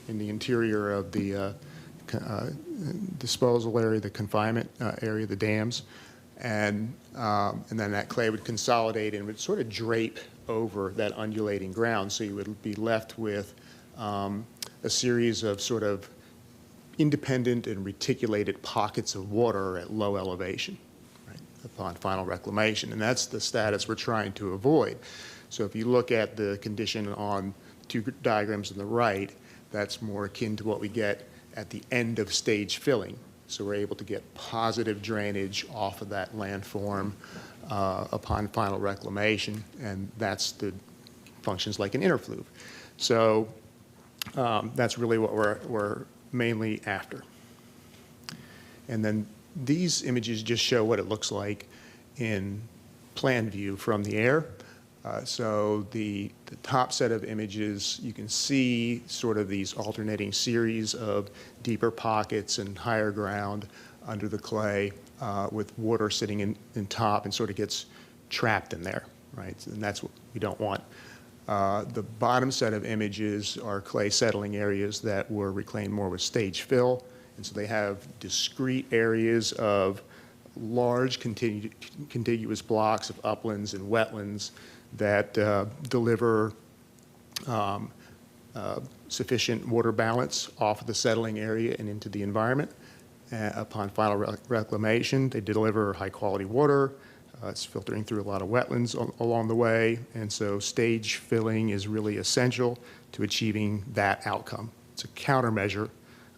in the interior of the disposal area, the confinement area, the dams, and then that clay would consolidate and would sort of drape over that undulating ground, so you would be left with a series of sort of independent and reticulated pockets of water at low elevation, right, upon final reclamation. And that's the status we're trying to avoid. So if you look at the condition on two diagrams on the right, that's more akin to what we get at the end of stage filling. So we're able to get positive drainage off of that landform upon final reclamation, and that's the functions like an interfluve. So that's really what we're mainly after. And then these images just show what it looks like in plan view from the air. So the top set of images, you can see sort of these alternating series of deeper pockets and higher ground under the clay with water sitting in top and sort of gets trapped in there, right? And that's what we don't want. The bottom set of images are clay settling areas that were reclaimed more with stage fill. And so they have discrete areas of large contiguous blocks of uplands and wetlands that deliver sufficient water balance off of the settling area and into the environment. Upon final reclamation, they deliver high quality water. It's filtering through a lot of wetlands along the way, and so stage filling is really essential to achieving that outcome. It's a countermeasure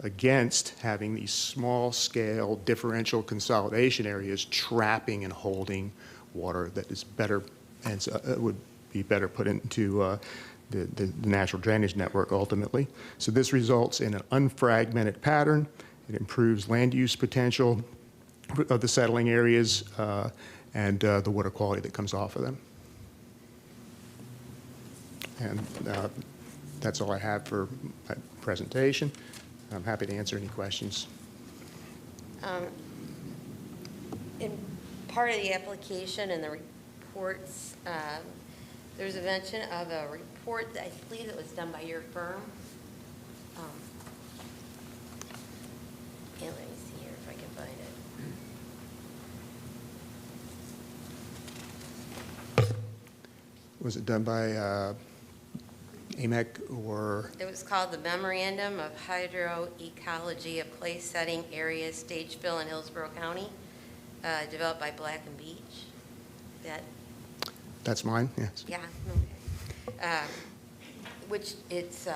against having these small scale differential consolidation areas trapping and holding water that is better and would be better put into the natural drainage network ultimately. So this results in an unfragmented pattern. It improves land use potential of the settling areas and the water quality that comes off of them. And that's all I have for my presentation. I'm happy to answer any questions. In part of the application and the reports, there's a mention of a report that I believe that was done by your firm. And let me see here if I can find it. Was it done by AMEC or? It was called the Memorandum of Hydroecology of Clay Setting Areas Stage Fill in Hillsborough County, developed by Black and Beach. That's mine, yes. Yeah. Okay. Which it's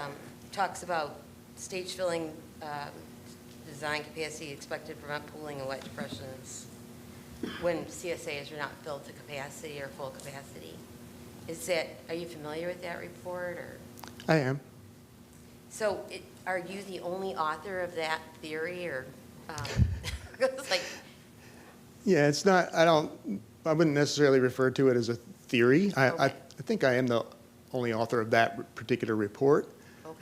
talks about stage filling, design capacity expected to prevent pooling and wet depressions when CSAs are not filled to capacity or full capacity. Are you familiar with that report, or? I am. So are you the only author of that theory, or? It's like, yeah, it's not, I wouldn't necessarily refer to it as a theory. Okay. I think I am the only author of that particular report.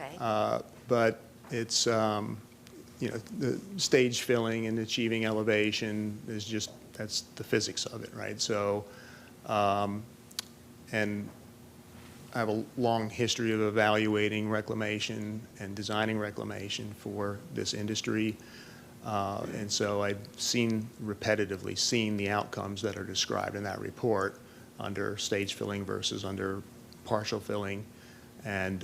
okay. But it's, the stage filling and achieving elevation is just, that's the physics of it, right? So, and I have a long history of evaluating reclamation and designing reclamation for this industry. And so I've repetitively seen the outcomes that are described in that report under stage filling versus under partial filling, and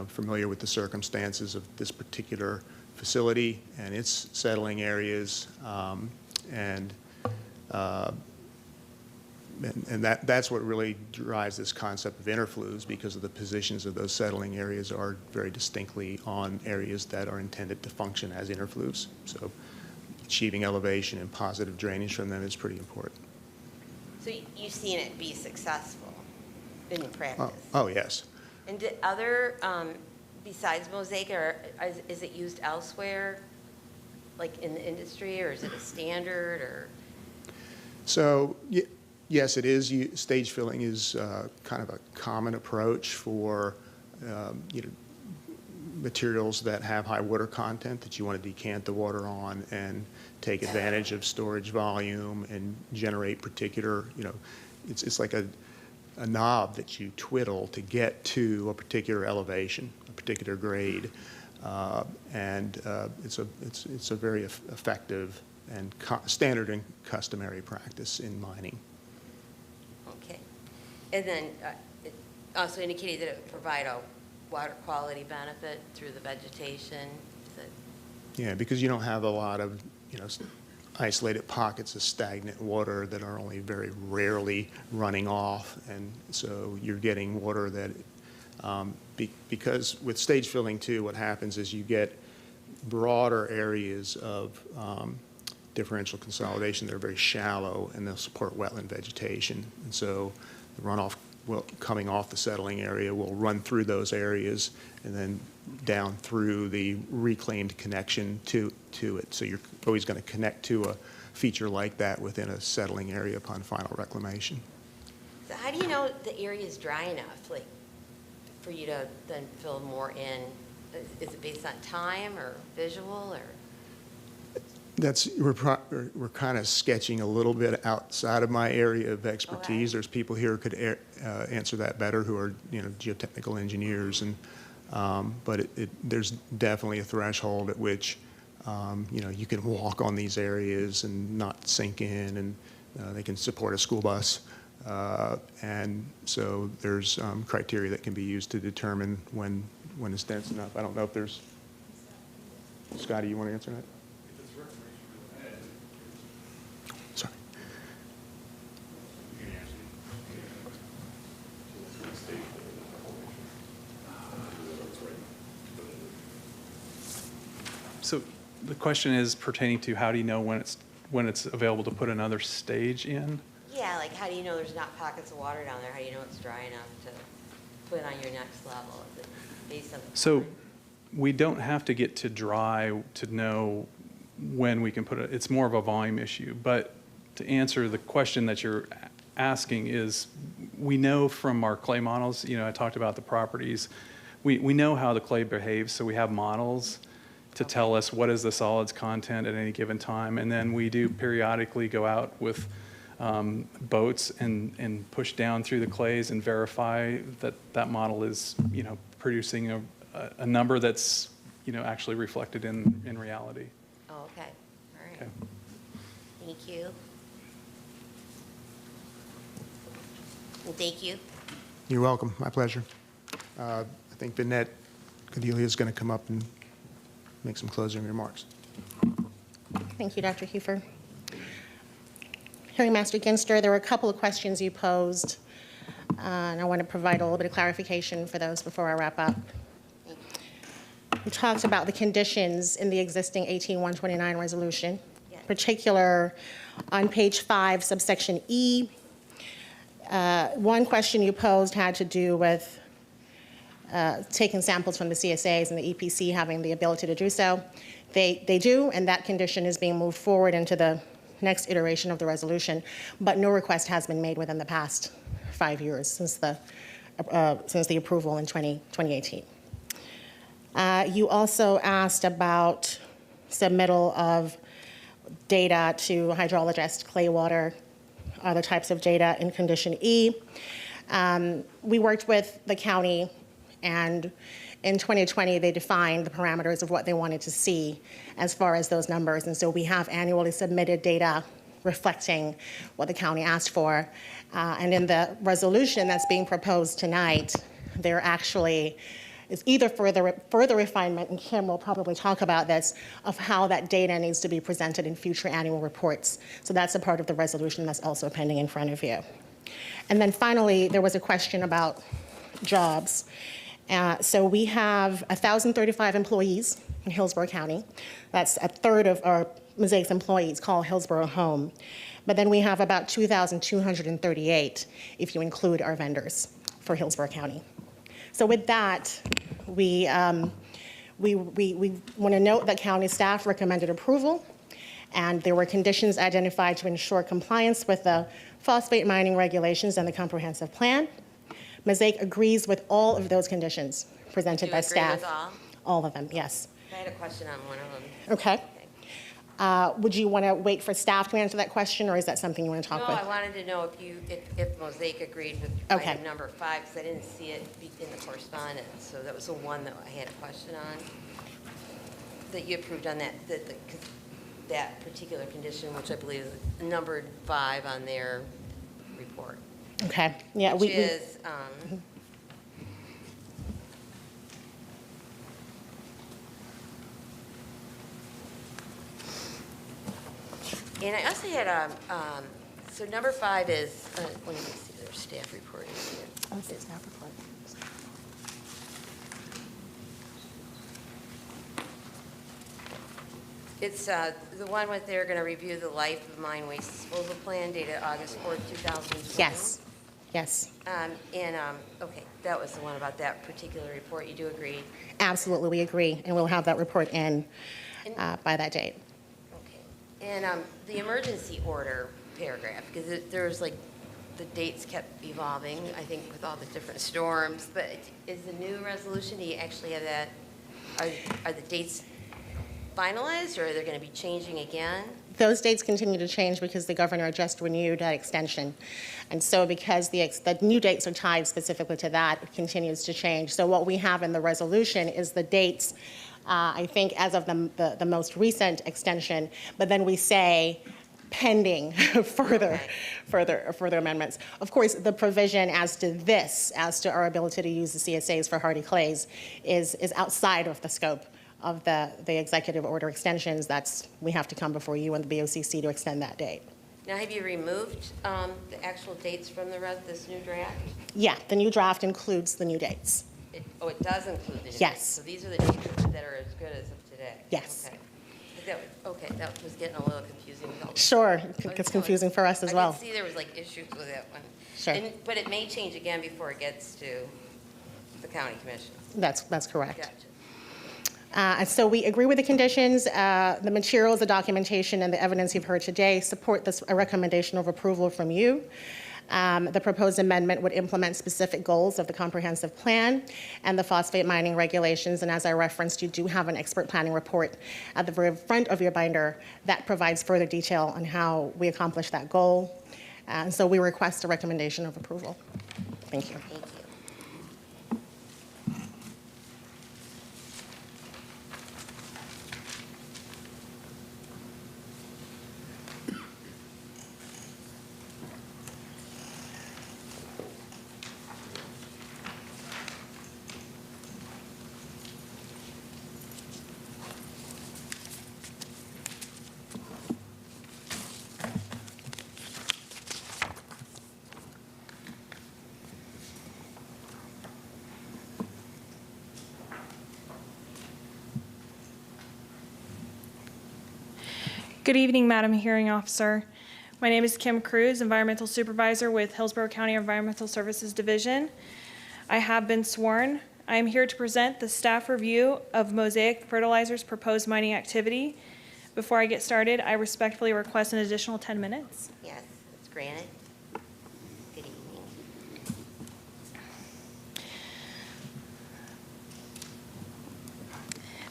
familiar with the circumstances of this particular facility and its settling areas, and that's what really drives this concept of interflues, because of the positions of those settling areas are very distinctly on areas that are intended to function as interflues. So achieving elevation and positive drainage from them is pretty important. So you've seen it be successful in practice? Oh yes. And did other, besides Mosaic, or is it used elsewhere, like in the industry, or is it a standard, or? So yes, it is. Stage filling is kind of a common approach for materials that have high water content that you want to decant the water on and take advantage of storage volume and generate particular, it's like a knob that you twiddle to get to a particular elevation, a particular grade, and it's a very effective standard and customary practice in mining. Okay. And then it also indicated that it would provide a water quality benefit through the vegetation. Is it- Yeah, because you don't have a lot of, isolated pockets of stagnant water that are only very rarely running off. And so you're getting water that, because with stage filling too, what happens is you get broader areas of differential consolidation. They're very shallow and they'll support wetland vegetation. And so the runoff coming off the settling area will run through those areas and then down through the reclaimed connection to it. So you're always going to connect to a feature like that within a settling area upon final reclamation. So how do you know the area is dry enough, like, for you to then fill more in? Is it based on time or visual or? We're kind of sketching a little bit outside of my area of expertise. Okay. There's people here who could answer that better, who are geotechnical engineers, and but there's definitely a threshold at which you can walk on these areas and not sink in, and they can support a school bus, and so there's criteria that can be used to determine when it's dense enough. I don't know if there's. Scotty, you want to answer that? Sorry. So the question is pertaining to how do you know when it's available to put another stage in? Yeah, like how do you know there's not pockets of water down there? How do you know it's dry enough to put on your next level? Is it based on the So time? we don't have to get to dry to know when we can put it. It's more of a volume issue. But to answer the question that you're asking is, we know from our clay models, I talked about the properties. We know how the clay behaves, so we have models to tell us what is the solids content at any given time. And then we do periodically go out with boats and push down through the clays and verify that that model is, producing a number that's, actually reflected in reality. Oh, okay, all right. Okay. Thank you. Well, thank you. You're welcome. My pleasure. I think Vinette Cordelia is going to come up and make some closing remarks. Thank you, Dr. Hufer. Hearing Master Ginster, there were a couple of questions you posed, and I want to provide a little bit of clarification for those before I wrap up. You talked about the conditions in the existing 18129 resolution, Yes. particular on page 5, subsection E. One question you posed had to do with taking samples from the CSAs and the EPC having the ability to do so. They do, and that condition is being moved forward into the next iteration of the resolution, but no request has been made within the past 5 years since the approval in 2018. You also asked about submittal of data to hydrologist, clay water, other types of data in condition E. We worked with the county, and in 2020, they defined the parameters of what they wanted to see as far as those numbers. And so we have annually submitted data reflecting what the county asked for. And in the resolution that's being proposed tonight, there actually is either further refinement, and Kim will probably talk about this, of how that data needs to be presented in future annual reports. So that's a part of the resolution that's also pending in front of you. And then finally, there was a question about jobs. So we have 1,035 employees in Hillsborough County. That's a third of our Mosaic's employees call Hillsborough home. But then we have about 2,238 if you include our vendors for Hillsborough County. So with that, we want to note that county staff recommended approval, and there were conditions identified to ensure compliance with the phosphate mining regulations and the comprehensive plan. Mosaic agrees with all of those conditions presented by staff. Do you agree with All of them, yes. I had a question on one of them. Okay. Would you want to wait for staff to answer that question, or is that something you want to talk No, with? I wanted to know if Mosaic agreed with Okay. item number 5, because I didn't see it in the correspondence. So that was the one that I had a question on, that you approved on that, 'cause that particular condition, which I believe is numbered 5 on their report, Okay, yeah, which is, and I also had, so number 5 is, let me see their staff report is here. Oh, it's a staff report. It's the one with they're going to review the life of mine waste disposal plan dated August 4th, 2020. Yes, yes, Okay, that was the one about that particular report. You do agree? absolutely, we agree, and we'll have that report in by that date. Okay. And the emergency order paragraph, because there's like, the dates kept evolving, I think, with all the different storms, but is the new resolution, do you actually have that, are the dates finalized, or are they going to be changing again? Those dates continue to change because the governor just renewed that extension. And so because the new dates are tied specifically to that, it continues to change. So what we have in the resolution is the dates, I think, as of the most recent extension, but then we say pending further amendments. Of course, the provision as to our ability to use the CSAs for hardy clays is outside of the scope of the executive order extensions. We have to come before you and the BOCC to extend that date. Now, have you removed the actual dates from this new draft? Yeah, the new draft includes the new dates. It does include the new Yes. dates. So these are the dates that are as good as of today? Yes. Okay. That was getting a little confusing. With all Sure, it gets confusing for us as well. I did see there was like issues with that one. Sure. But it may change again before it gets to the county commission. That's correct. Gotcha. And so we agree with the conditions. The materials, the documentation, and the evidence you've heard today support a recommendation of approval from you. The proposed amendment would implement specific goals of the comprehensive plan and the phosphate mining regulations. And as I referenced, you do have an expert planning report at the very front of your binder that provides further detail on how we accomplish that goal. And so we request a recommendation of approval. Thank you. Thank you. Good evening, Madam Hearing Officer. My name is Kim Cruz, Environmental Supervisor with Hillsborough County Environmental Services Division. I have been sworn. I am here to present the staff review of Mosaic Fertilizer's proposed mining activity. Before I get started, I respectfully request an additional 10 minutes. Yes, it's granted. Good evening.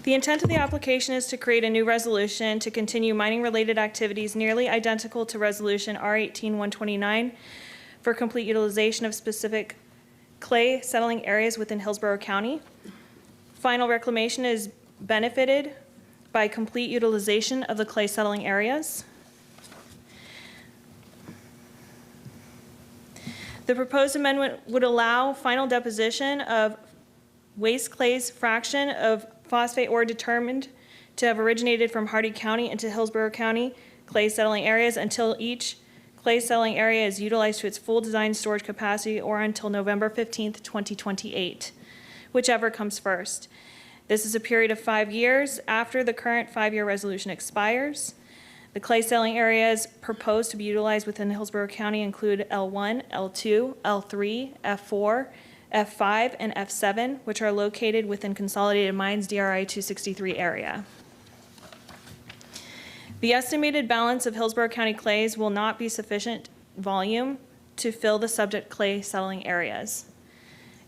The intent of the application is to create a new resolution to continue mining-related activities nearly identical to Resolution R18-129 for complete utilization of specific clay settling areas within Hillsborough County. Final reclamation is benefited by complete utilization of the clay settling areas. The proposed amendment would allow final deposition of waste clay's fraction of phosphate ore determined to have originated from Hardy County into Hillsborough County clay settling areas until each clay settling area is utilized to its full design storage capacity or until November 15th, 2028, whichever comes first. This is a period of 5 years after the current 5-year resolution expires. The clay settling areas proposed to be utilized within Hillsborough County include L1, L2, L3, F4, F5, and F7, which are located within Consolidated Mines DRI 263 area. The estimated balance of Hillsborough County clays will not be sufficient volume to fill the subject clay settling areas.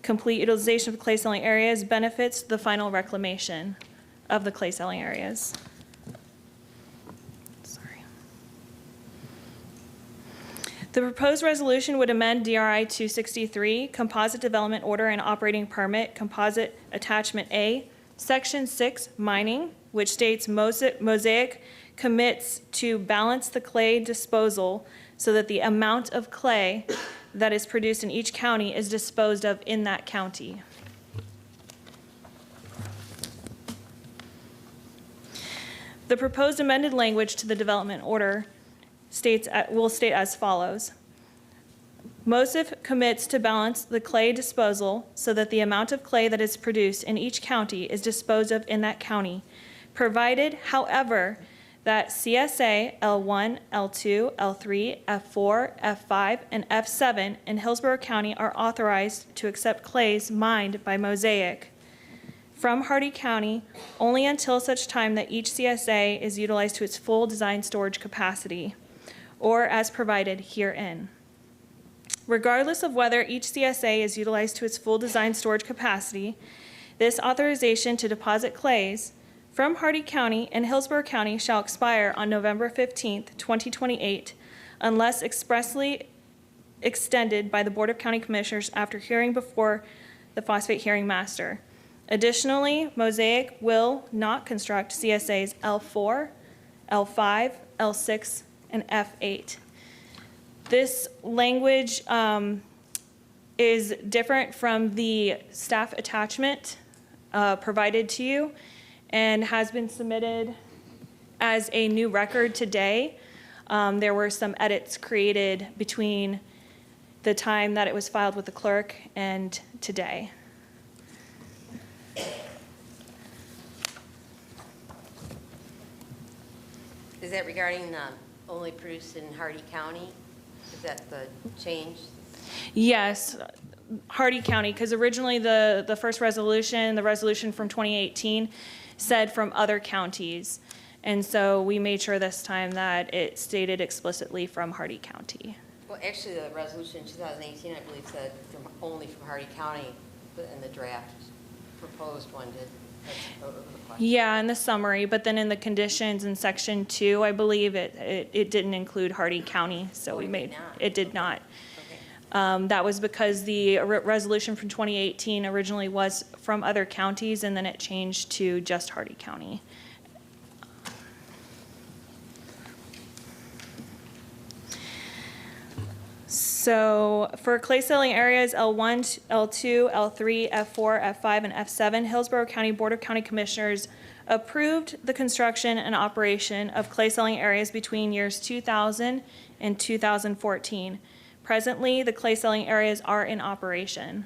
Complete utilization of clay settling areas benefits the final reclamation of the clay settling areas. The proposed resolution would amend DRI 263, Composite Development Order and Operating Permit, Composite Attachment A, Section 6, Mining, which states Mosaic commits to balance the clay disposal so that the amount of clay that is produced in each county is disposed of in that county. The proposed amended language to the development order will state as follows. MOSIF commits to balance the clay disposal so that the amount of clay that is produced in each county is disposed of in that county, provided, however, that CSA L1, L2, L3, F4, F5, and F7 in Hillsborough County are authorized to accept clays mined by Mosaic from Hardy County only until such time that each CSA is utilized to its full design storage capacity, or as provided herein. Regardless of whether each CSA is utilized to its full design storage capacity, this authorization to deposit clays from Hardy County and Hillsborough County shall expire on November 15th, 2028, unless expressly extended by the Board of County Commissioners after hearing before the Phosphate Hearing Master. Additionally, Mosaic will not construct CSAs L4, L5, L6, and F8. This language is different from the staff attachment provided to you and has been submitted as a new record today. There were some edits created between the time that it was filed with the clerk and today. Is that regarding only produced in Hardy County? Is that the change? Yes, Hardy County, because originally the first resolution, the resolution from 2018, said from other counties. And so we made sure this time that it stated explicitly from Hardy County. Well, actually, the resolution in 2018, I believe, said only from Hardy County, but in the draft proposed one did. That's the question. Yeah, in the summary, but then in the conditions in section 2, I believe it didn't include Hardy County, so we made, it did not. Okay. That was because the resolution from 2018 originally was from other counties, and then it changed to just Hardy County. So for clay settling areas L1, L2, L3, F4, F5, and F7, Hillsborough County Board of County Commissioners approved the construction and operation of clay settling areas between years 2000 and 2014. Presently, the clay settling areas are in operation.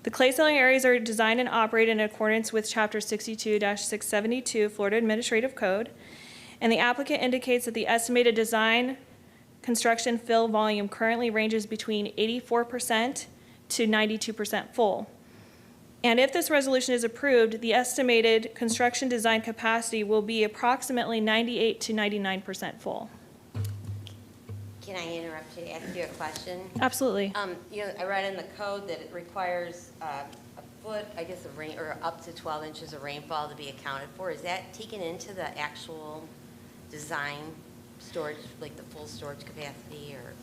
The clay settling areas are designed and operated in accordance with Chapter 62-672 Florida Administrative Code, and the applicant indicates that the estimated design construction fill volume currently ranges between 84% to 92% full. And if this resolution is approved, the estimated construction design capacity will be approximately 98 to 99% full. Can I interrupt you to ask you a question? Absolutely. I read in the code that it requires a foot, I guess, of rain, or up to 12 inches of rainfall to be accounted for. Is that taken into the actual design storage, like the full storage capacity, or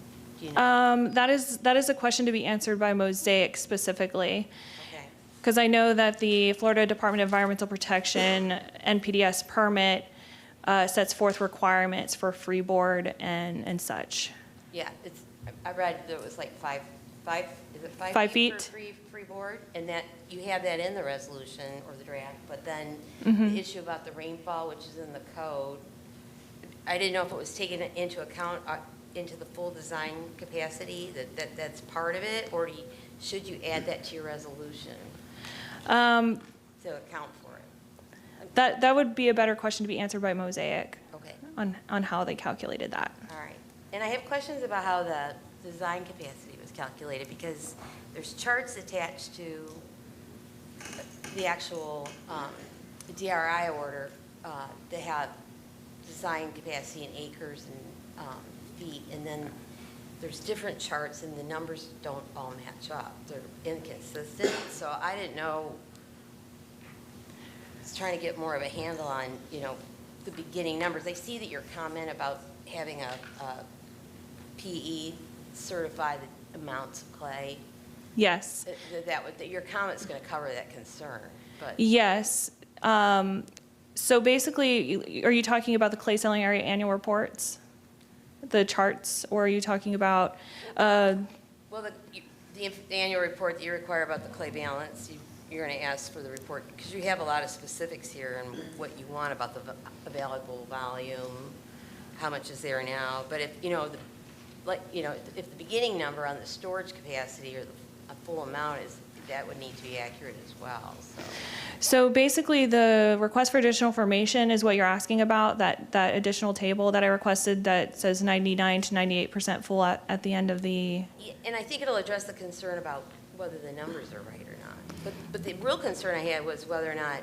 do you know? That is a question to be answered by Mosaic specifically. Okay. Because I know that the Florida Department of Environmental Protection NPDES permit sets forth requirements for freeboard and such. Yeah, I read that it was like five, is it 5 5 feet feet? for freeboard? And that, you have that in the resolution or the draft, but then Mm-hmm. the issue about the rainfall, which is in the code, I didn't know if it was taken into account into the full design capacity, that's part of it, or should you add that to your resolution to account for it? That would be a better question to be answered by Mosaic Okay, on how they calculated that. all right. And I have questions about how the design capacity was calculated, because there's charts attached to the actual the DRI order that have design capacity in acres and feet, and then there's different charts and the numbers don't all match up. They're inconsistent, so I didn't know. I was trying to get more of a handle on, the beginning numbers. I see that your comment about having a PE certify the amounts of clay, Yes. that your comment's going to cover that concern, but. Yes. So basically, are you talking about the clay settling area annual reports? The charts, or are you talking about, Well, the annual report that you require about the clay balance, you're going to ask for the report, because you have a lot of specifics here and what you want about the available volume, how much is there now. But if, if the beginning number on the storage capacity or a full amount is, that would need to be accurate as well, So basically, the request for additional information is what you're asking about, that additional table that I requested that says 99 to 98% full at the end of the... Yeah, and I think it'll address the concern about whether the numbers are right or not. But the real concern I had was whether or not,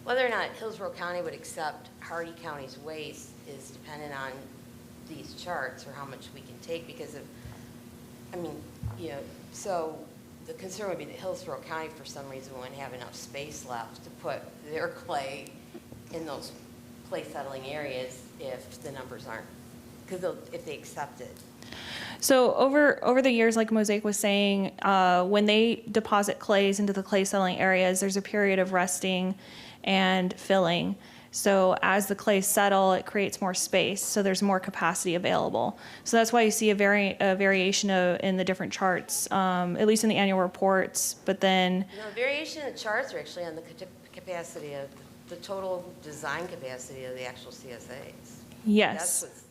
whether or not Hillsborough County would accept Hardy County's waste is dependent on these charts or how much we can take because of, so the concern would be that Hillsborough County, for some reason, wouldn't have enough space left to put their clay in those clay settling areas if the numbers aren't, because if they accept it. So over the years, like Mosaic was saying, when they deposit clays into the clay settling areas, there's a period of resting and filling. So as the clays settle, it creates more space, so there's more capacity available. So that's why you see a variation in the different charts, at least in the annual reports. But then Variation in the charts are actually on the capacity of the total design capacity of the actual CSAs. yes. That's what's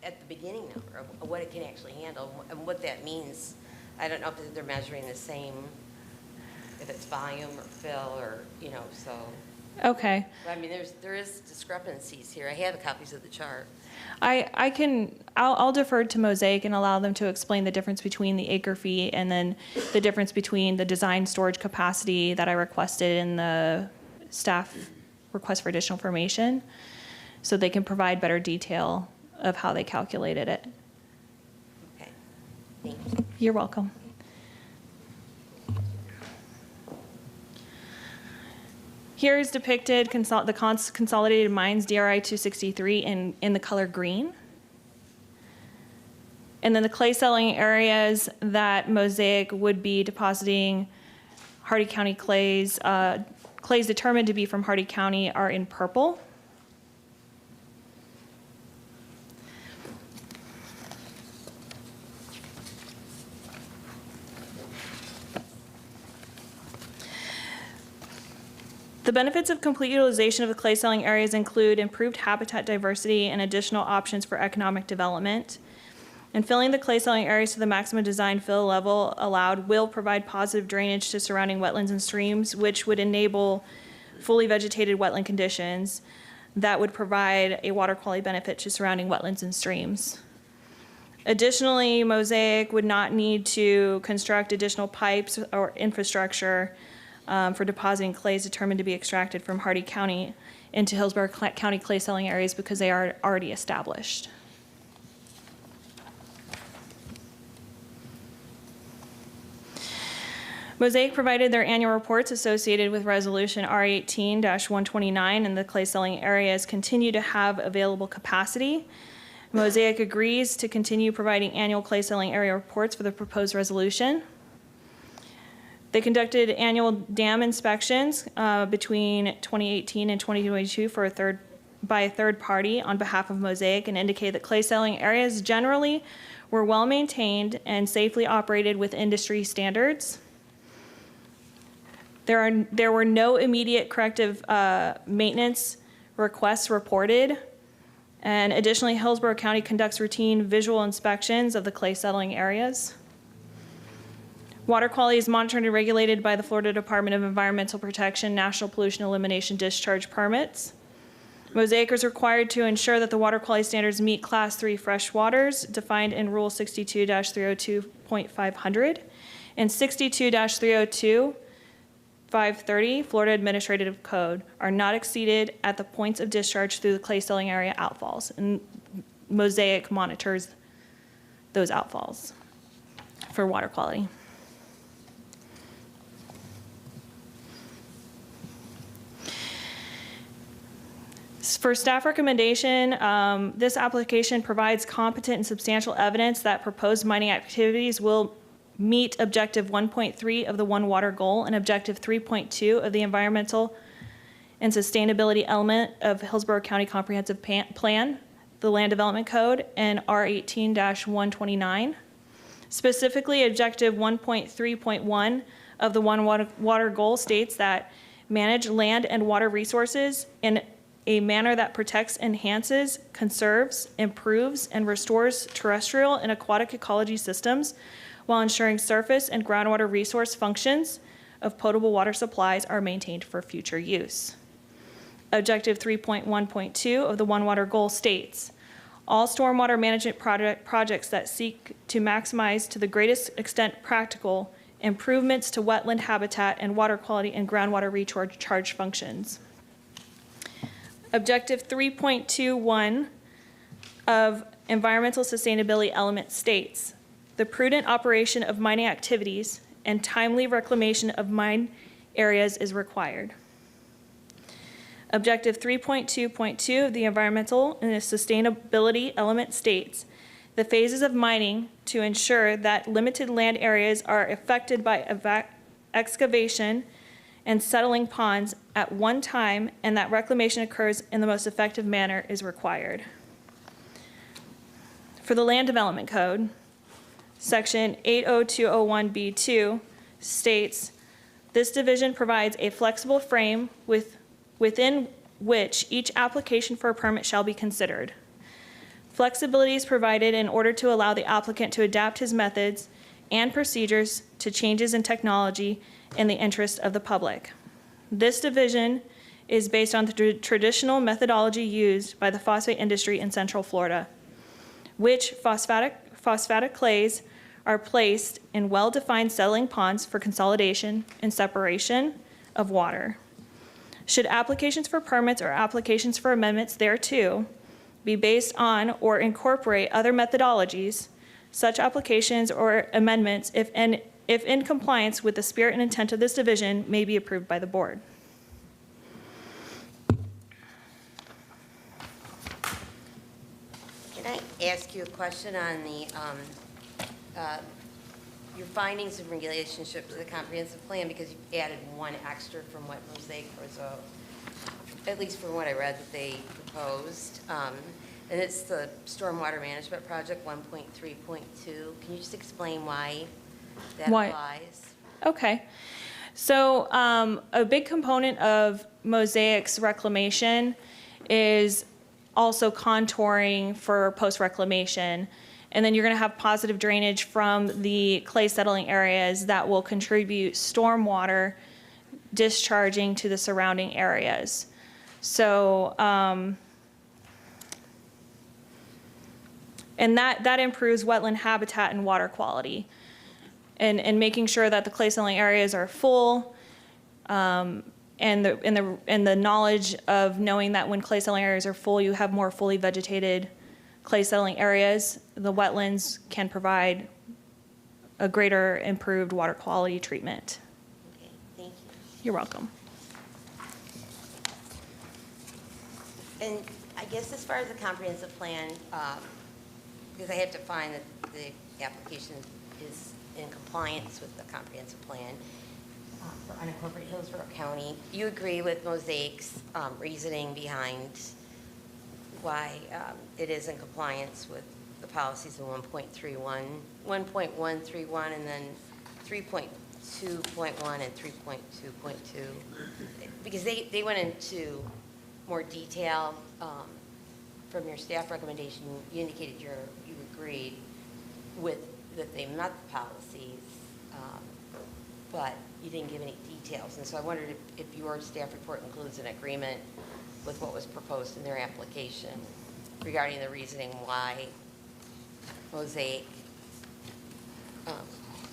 at the beginning number of what it can actually handle and what that means. I don't know if they're measuring the same, if it's volume or fill or, so. Okay. But, there is discrepancies here. I have the copies of the chart. I'll defer to Mosaic and allow them to explain the difference between the acre fee and then the difference between the design storage capacity that I requested in the staff request for additional information, so they can provide better detail of how they calculated it. Okay, thank you. You're welcome. Here is depicted the Consolidated Mines DRI 263 in the color green. And then the clay settling areas that Mosaic would be depositing Hardy County clays, clays determined to be from Hardy County, are in purple. The benefits of complete utilization of the clay settling areas include improved habitat diversity and additional options for economic development. And filling the clay settling areas to the maximum design fill level allowed will provide positive drainage to surrounding wetlands and streams, which would enable fully vegetated wetland conditions that would provide a water quality benefit to surrounding wetlands and streams. Additionally, Mosaic would not need to construct additional pipes or infrastructure for depositing clays determined to be extracted from Hardy County into Hillsborough County clay settling areas because they are already established. Mosaic provided their annual reports associated with Resolution R18-129, and the clay settling areas continue to have available capacity. Mosaic agrees to continue providing annual clay settling area reports for the proposed resolution. They conducted annual dam inspections between 2018 and 2022 by a third party on behalf of Mosaic, and indicated that clay settling areas generally were well maintained and safely operated with industry standards. There were no immediate corrective maintenance requests reported. And additionally, Hillsborough County conducts routine visual inspections of the clay settling areas. Water quality is monitored and regulated by the Florida Department of Environmental Protection National Pollution Elimination Discharge Permits. Mosaic is required to ensure that the water quality standards meet Class 3 fresh waters defined in Rule 62-302.500 and 62-302.530 Florida Administrative Code are not exceeded at the points of discharge through the clay settling area outfalls. And Mosaic monitors those outfalls for water quality. For staff recommendation, this application provides competent and substantial evidence that proposed mining activities will meet Objective 1.3 of the One Water Goal and Objective 3.2 of the Environmental and sustainability element of Hillsborough County Comprehensive Plan, the Land Development Code, and R18-129. Specifically, Objective 1.3.1 of the One Water Goal states that manage land and water resources in a manner that protects, enhances, conserves, improves, and restores terrestrial and aquatic ecology systems while ensuring surface and groundwater resource functions of potable water supplies are maintained for future use. Objective 3.1.2 of the One Water Goal states, all stormwater management projects that seek to maximize to the greatest extent practical improvements to wetland habitat and water quality and groundwater recharge functions. Objective 3.21 of environmental sustainability element states, the prudent operation of mining activities and timely reclamation of mine areas is required. Objective 3.2.2 of the environmental and sustainability element states, the phases of mining to ensure that limited land areas are affected by excavation and settling ponds at one time and that reclamation occurs in the most effective manner is required. For the Land Development Code, Section 80201B2 states, this division provides a flexible frame within which each application for a permit shall be considered. Flexibility is provided in order to allow the applicant to adapt his methods and procedures to changes in technology in the interest of the public. This division is based on the traditional methodology used by the phosphate industry in Central Florida, which phosphatic clays are placed in well-defined settling ponds for consolidation and separation of water. Should applications for permits or applications for amendments thereto be based on or incorporate other methodologies, such applications or amendments, if in compliance with the spirit and intent of this division, may be approved by the board. Can I ask you a question on the, your findings in relationship to the comprehensive plan, because you added one extra from what Mosaic proposed, at least from what I read that they proposed, and it's the Stormwater Management Project 1.3.2. Can you just explain why that applies? Okay. So a big component of Mosaic's reclamation is also contouring for post-reclamation. And then you're going to have positive drainage from the clay settling areas that will contribute stormwater discharging to the surrounding areas. So, and that improves wetland habitat and water quality. And making sure that the clay settling areas are full, and the knowledge of knowing that when clay settling areas are full, you have more fully vegetated clay settling areas. The wetlands can provide a greater improved water quality treatment. Okay, thank you. You're welcome. And I guess as far as the comprehensive plan, because I have to find that the application is in compliance with the comprehensive plan for unincorporated Hillsborough County, you agree with Mosaic's reasoning behind why it is in compliance with the policies in 1.31, and then 3.2.1 and 3.2.2, because they went into more detail from your staff recommendation. You indicated you agreed with that they met the policies, but you didn't give any details. And so I wondered if your staff report includes an agreement with what was proposed in their application regarding the reasoning why Mosaic.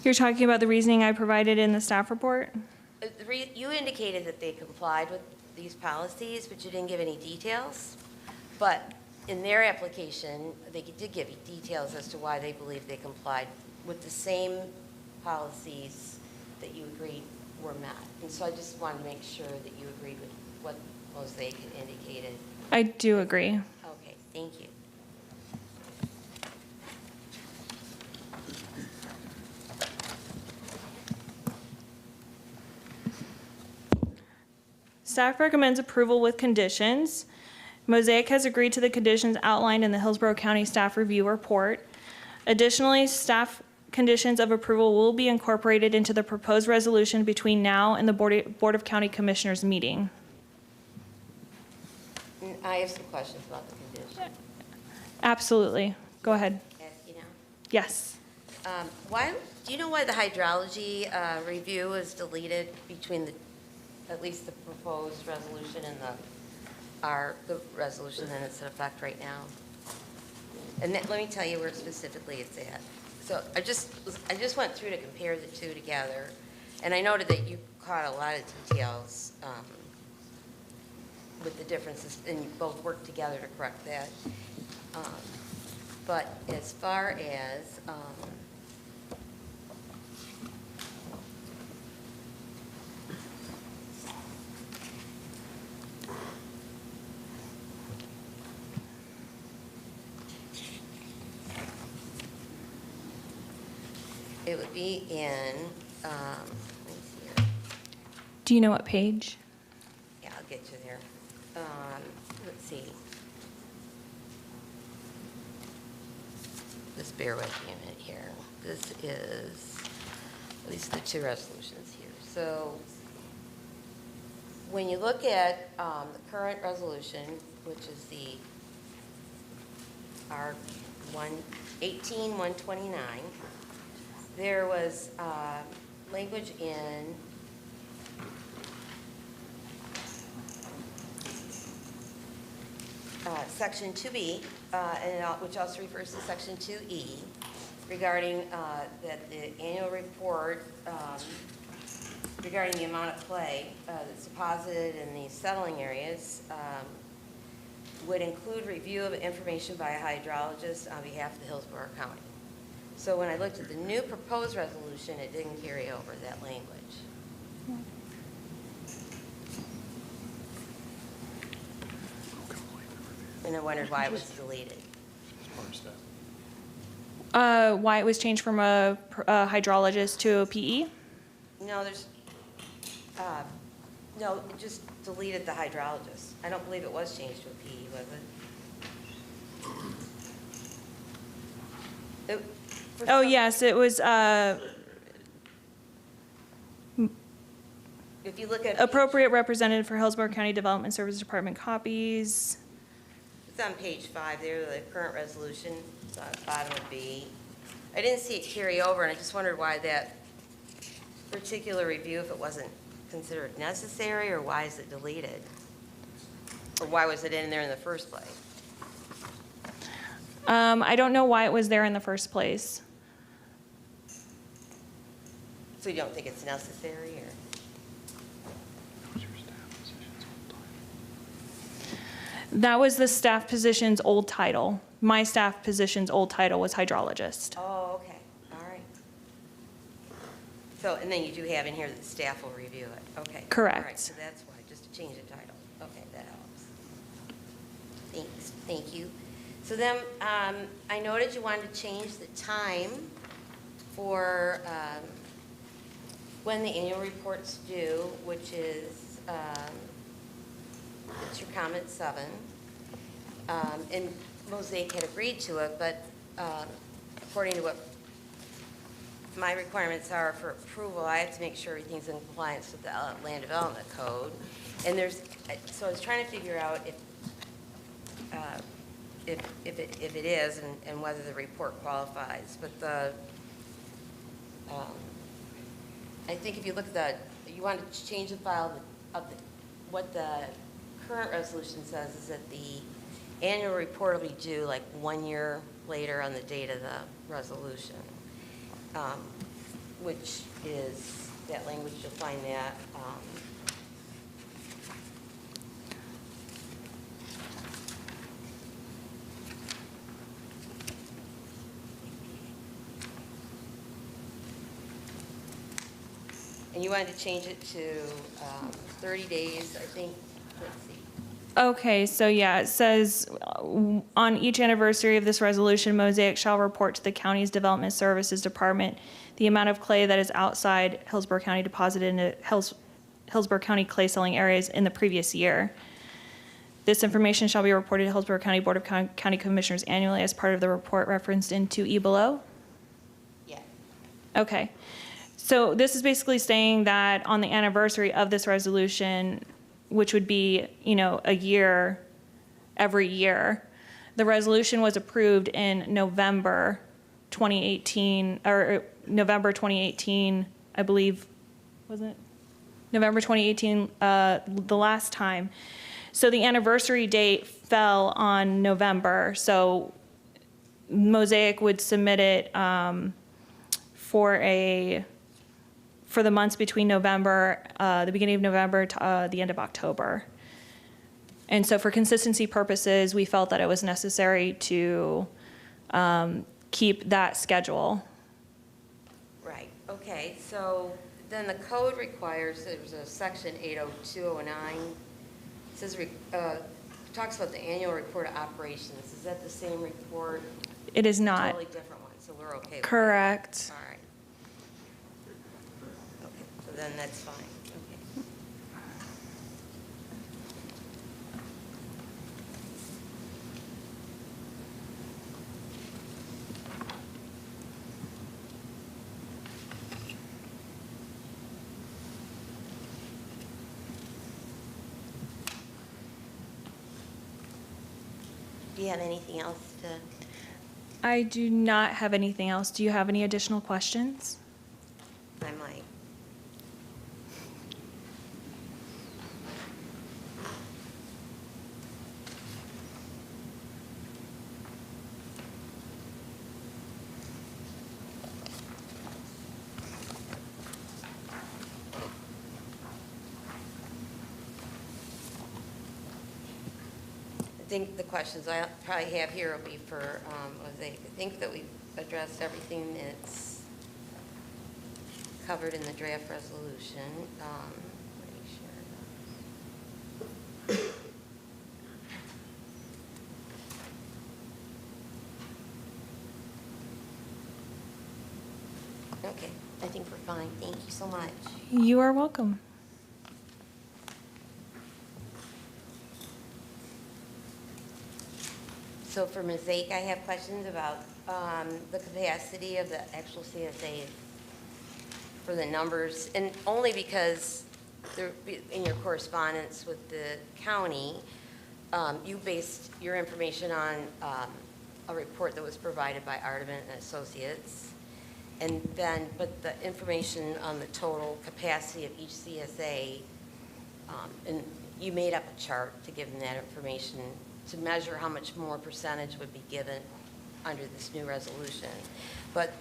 You're talking about the reasoning I provided in the staff report? You indicated that they complied with these policies, but you didn't give any details. But in their application, they did give you details as to why they believe they complied with the same policies that you agreed were met. And so I just wanted to make sure that you agreed with what Mosaic had indicated. I do agree. Okay, thank you. Staff recommends approval with conditions. Mosaic has agreed to the conditions outlined in the Hillsborough County Staff Review Report. Additionally, staff conditions of approval will be incorporated into the proposed resolution between now and the Board of County Commissioners meeting. I have some questions about the condition. Absolutely. Go ahead. Ask you now. Yes. Do you know why the hydrology review is deleted between at least the proposed resolution and the resolution and it's in effect right now? And let me tell you where specifically it's at. So I just went through to compare the two together, and I noted that you caught a lot of details with the differences, and you both worked together to correct that. But as far as it would be in, let me see here. Do you know what page? Yeah, I'll get you there. Let's see. Just bear with me a minute here. This is, these are the two resolutions here. So when you look at the current resolution, which is the R-18-129, there was language in Section 2B, which also refers to Section 2E, regarding that the annual report regarding the amount of clay that's deposited in these settling areas would include review of information by a hydrologist on behalf of the Hillsborough County. So when I looked at the new proposed resolution, it didn't carry over that language. And I wondered why it was deleted. Why it was changed from a hydrologist to a PE? No, no, it just deleted the hydrologist. I don't believe it was changed to a PE, was it? Oh, yes, it was If you look at appropriate representative for Hillsborough County Development Services Department copies. it's on page 5 there, the current resolution, it's on the bottom of B. I didn't see it carry over, and I just wondered why that particular review, if it wasn't considered necessary, or why is it deleted? Or why was it in there in the first place? I don't know why it was there in the first place. So you don't think it's necessary, or? That was the staff position's old title. My staff position's old title was hydrologist. Oh, okay, all right. So, and then you do have in here that the staff will review it, okay. Correct. All right, so that's why, just to change the title. Okay, that helps. Thanks, thank you. So then, I noted you wanted to change the time for when the annual report's due, which is, it's your comment 7. And Mosaic had agreed to it, but according to what my requirements are for approval, I have to make sure everything's in compliance with the Land Development Code. And so I was trying to figure out if it is and whether the report qualifies. But I think if you look at you want to change the file what the current resolution says is that the annual report will be due like 1 year later on the date of the resolution, which is that language, you'll find that. And you wanted to change it to 30 days, I think. Let's see. Okay, so yeah, it says on each anniversary of this resolution, Mosaic shall report to the county's Development Services Department the amount of clay that is outside Hillsborough County deposited into Hillsborough County clay selling areas in the previous year. This information shall be reported to Hillsborough County Board of County Commissioners annually as part of the report referenced in 2E below. Yeah. Okay. So this is basically saying that on the anniversary of this resolution, which would be, a year, every year, the resolution was approved in November 2018, or November 2018, I believe, wasn't it? November 2018, the last time. So the anniversary date fell on November, so Mosaic would submit it for the months between November, the beginning of November to the end of October. And so for consistency purposes, we felt that it was necessary to keep that schedule. Right, okay, so then the code requires, there's a section 80209, says, talks about the annual report of operations. Is that the same report? It is not. Totally different one, so we're okay with that. Correct. All right. Okay, so then that's fine, okay. Do you have anything else to? I do not have anything else. Do you have any additional questions? I might. I think the questions I probably have here will be for Mosaic. I think that we've addressed everything that's covered in the draft resolution. Let me share that. Okay, I think we're fine. Thank you so much. You are welcome. So for Mosaic, I have questions about the capacity of the actual CSA for the numbers, and only because in your correspondence with the county, you based your information on a report that was provided by Ardevant and Associates, and then, but the information on the total capacity of each CSA, and you made up a chart to give them that information to measure how much more percentage would be given under this new resolution. But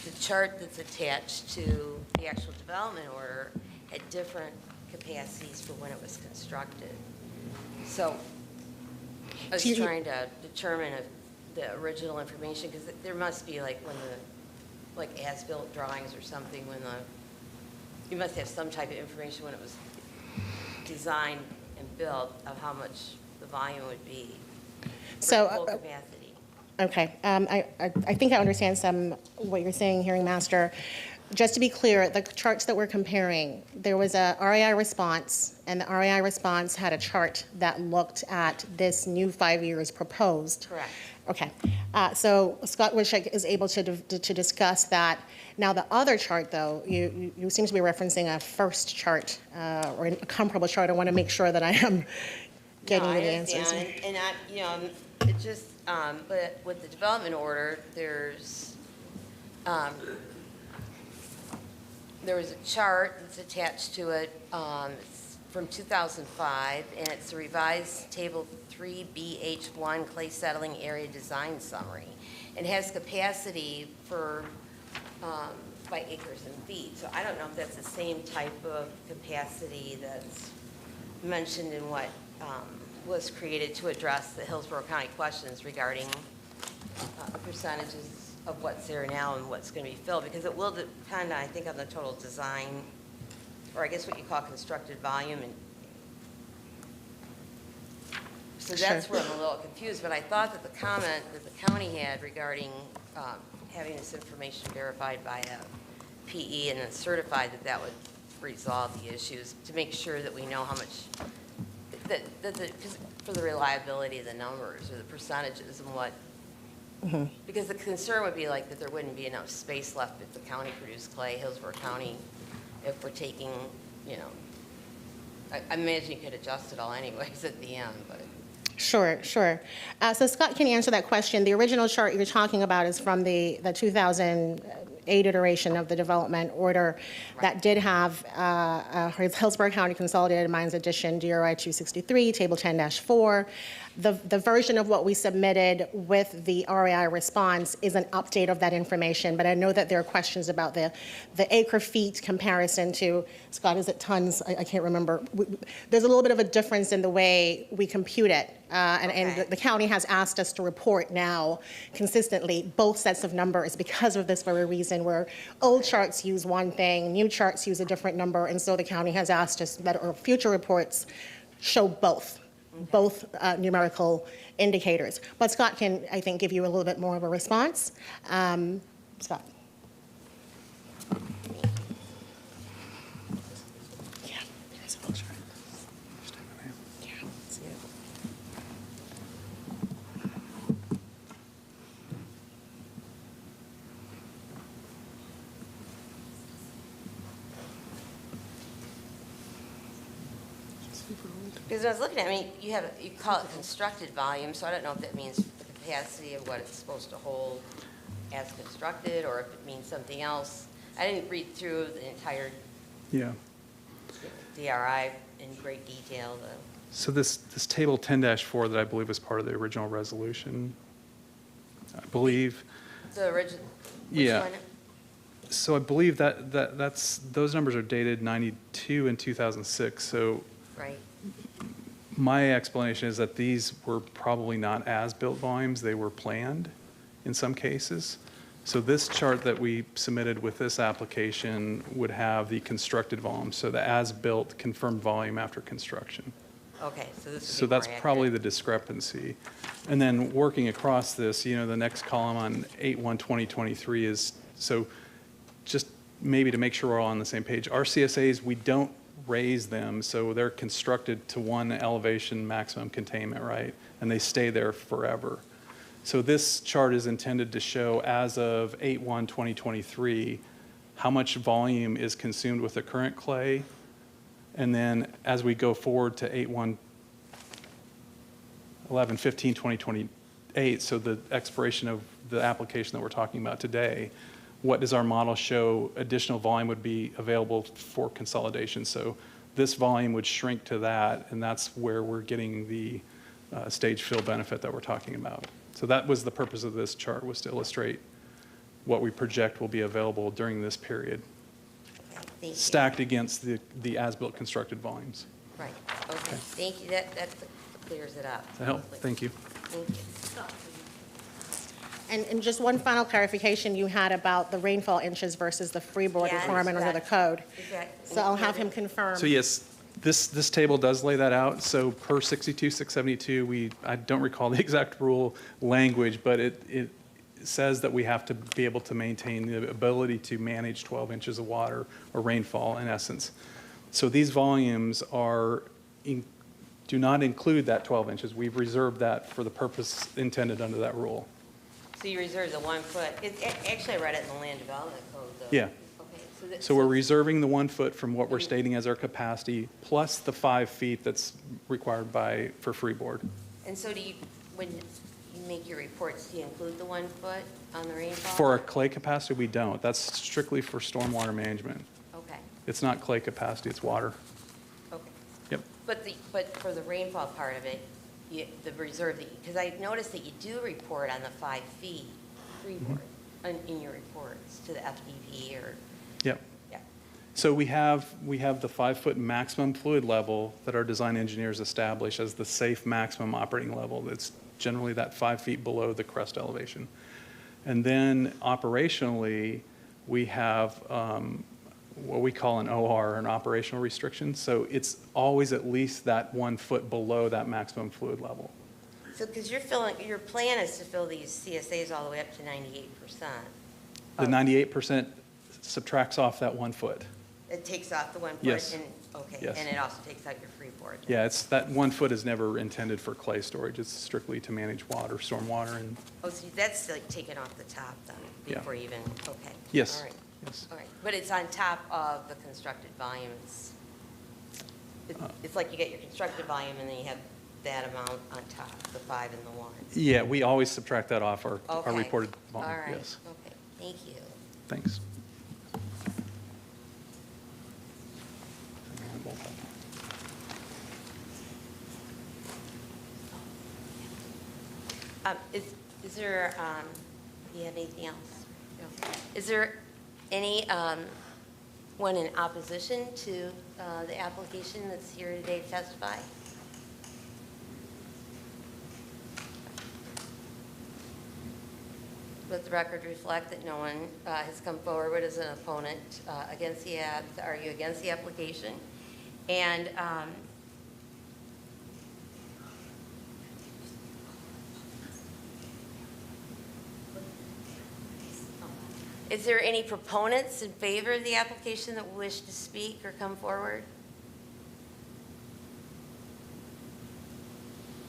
the chart that's attached to the actual development order had different capacities for when it was constructed. So I was trying to determine if the original information, because there must be like as-built drawings or something you must have some type of information when it was designed and built of how much the volume would be for full capacity. Okay, I think I understand what you're saying, Hearing Master. Just to be clear, the charts that we're comparing, there was a REI response, and the REI response had a chart that looked at this new 5 years proposed. Correct. Okay, so Scott Wishick is able to discuss that. Now, the other chart, though, you seem to be referencing a first chart or a comparable chart. I want to make sure that I am getting the answers. And it just, but with the development order, there was a chart that's attached to it from 2005, and it's a revised Table 3BH1 Clay Settling Area Design Summary. It has capacity for by acres and feet. So I don't know if that's the same type of capacity that's mentioned in what was created to address the Hillsborough County questions regarding percentages of what's there now and what's going to be filled, because it will depend, I think, on the total design, or I guess what you call constructed volume. And so that's where I'm a little confused, but I thought that the comment that the county had regarding having this information verified by a PE and then certified that would resolve the issues, to make sure that we know how much, for the reliability of the numbers or the percentages and what, because the concern would be like that there wouldn't be enough space left if the county produced clay, Hillsborough County, if we're taking, you know, I imagine you could adjust it all anyways at the end, but. Sure, sure. So Scott can answer that question. The original chart you're talking about is from the 2008 iteration of the development order that did have Hillsborough County Consolidated Mines Edition, DRI 263, Table 10-4. The version of what we submitted with the RAI response is an update of that information, but I know that there are questions about the acre feet comparison to, Scott, is it tons? I can't remember. There's a little bit of a difference in the way we compute it, and the county has asked us to report now consistently both sets of numbers because of this very reason, where old charts use one thing, new charts use a different number, and so the county has asked us that our future reports show both numerical indicators. But Scott can, I think, give you a little bit more of a response. Scott. Yeah, there's a picture. Yeah, see it. Because I was looking at, I mean, you call it constructed volume, so I don't know if that means the capacity of what it's supposed to hold as constructed, or if it means something else. I didn't read through the entire DRI in great detail, though. So this table 10-4 that I believe was part of the original resolution, I believe. The original, Yeah. which one? So I believe that's those numbers are dated 92 and 2006. So Right. my explanation is that these were probably not as-built volumes, they were planned in some cases. So this chart that we submitted with this application would have the constructed volume, so the as-built confirmed volume after construction. Okay, so this would So be that's more probably the accurate. discrepancy. And then working across this, you know, the next column on 8/1/2023 is, so just maybe to make sure we're all on the same page, our CSAs, we don't raise them, so they're constructed to one elevation maximum containment, right? And they stay there forever. So this chart is intended to show, as of 8/1/2023, how much volume is consumed with the current clay. And then as we go forward to 8/1/11/15/2028, so the expiration of the application that we're talking about today, what does our model show additional volume would be available for consolidation? So this volume would shrink to that, and that's where we're getting the stage fill benefit that we're talking about. So that was the purpose of this chart, was to illustrate what we project will be available during this period, Thank you. stacked against the as-built constructed volumes. Right, okay, thank you, that clears it up. Does that help? Thank you. Thank you. And just one final clarification you had about the rainfall inches versus the freeboard Yeah, requirement under the code. Is that So I'll have him confirm. So yes, this table does lay that out. So per 62-672, I don't recall the exact rule language, but it says that we have to be able to maintain the ability to manage 12 inches of water or rainfall in essence. So these volumes do not include that 12 inches. We've reserved that for the purpose intended under that rule. So you reserve the 1 foot, actually I read it in the land development code, though. Yeah. Okay, So we're reserving the 1 foot from what we're stating as our capacity, plus the 5 feet that's required for freeboard. And so when you make your reports, do you include the 1 foot on the rainfall? For our clay capacity, we don't. That's strictly for stormwater management. Okay, It's not clay capacity, it's water. okay. Yep. But for the rainfall part of it, the reserve, because I noticed that you do report on the 5 feet freeboard in your reports to the FDP or, Yep. yeah. So we have the 5-foot maximum fluid level that our design engineers establish as the safe maximum operating level. That's generally that 5 feet below the crest elevation. And then operationally, we have what we call an OR, an operational restriction. So it's always at least that 1 foot below that maximum fluid level. So, because your plan is to fill these CSAs all the way up to 98%. The 98% subtracts off that 1 foot. It takes off the 1 foot? Yes. And, okay, Yes. and it also takes out your freeboard? Yeah, it's, that 1 foot is never intended for clay storage. It's strictly to manage water, stormwater, and Oh, so that's like taken off the top then, Yeah. before you even, okay. Yes. All right, yes. all right. But it's on top of the constructed volume. It's like you get your constructed volume and then you have that amount on top, the 5 and the 1. Yeah, we always subtract that off our Okay. reported volume. All right, Yes. okay, thank you. Thanks. Is there, do you have anything else? No. Is there any one in opposition to the application that's here today to testify? Let the record reflect that no one has come forward as an opponent against the to argue against the application. And is there any proponents in favor of the application that wish to speak or come forward?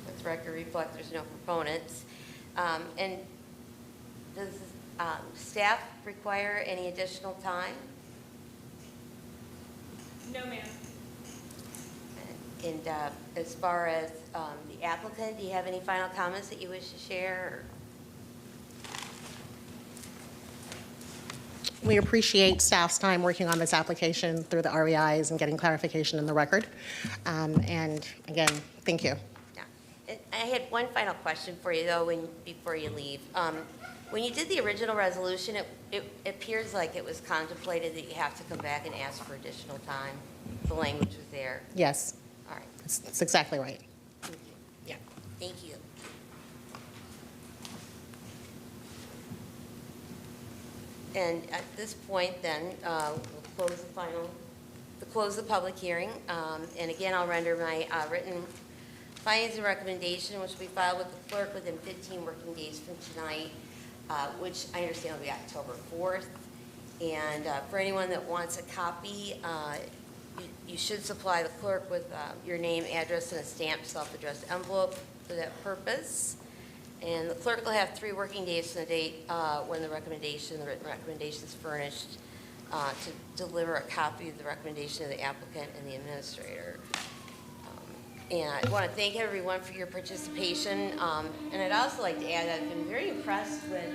Let the record reflect there's no proponents. And does staff require any additional time? No, ma'am. And as far as the applicant, do you have any final comments that you wish to share? We appreciate staff's time working on this application through the REIs and getting clarification in the record. And again, thank you. Yeah. And I had one final question for you, though, before you leave. When you did the original resolution, it appears like it was contemplated that you have to come back and ask for additional time. The language was there. Yes, All right. that's exactly right. Thank you. Yeah. Thank you. And at this point, then, we'll close the public hearing. And again, I'll render my written findings and recommendation, which will be filed with the clerk within 15 working days from tonight, which I understand will be October 4th. And for anyone that wants a copy, you should supply the clerk with your name, address, and a stamped self-addressed envelope for that purpose. And the clerk will have 3 working days from the date when the written recommendation is furnished to deliver a copy of the recommendation of the applicant and the administrator. And I want to thank everyone for your participation. And I'd also like to add that I've been very impressed with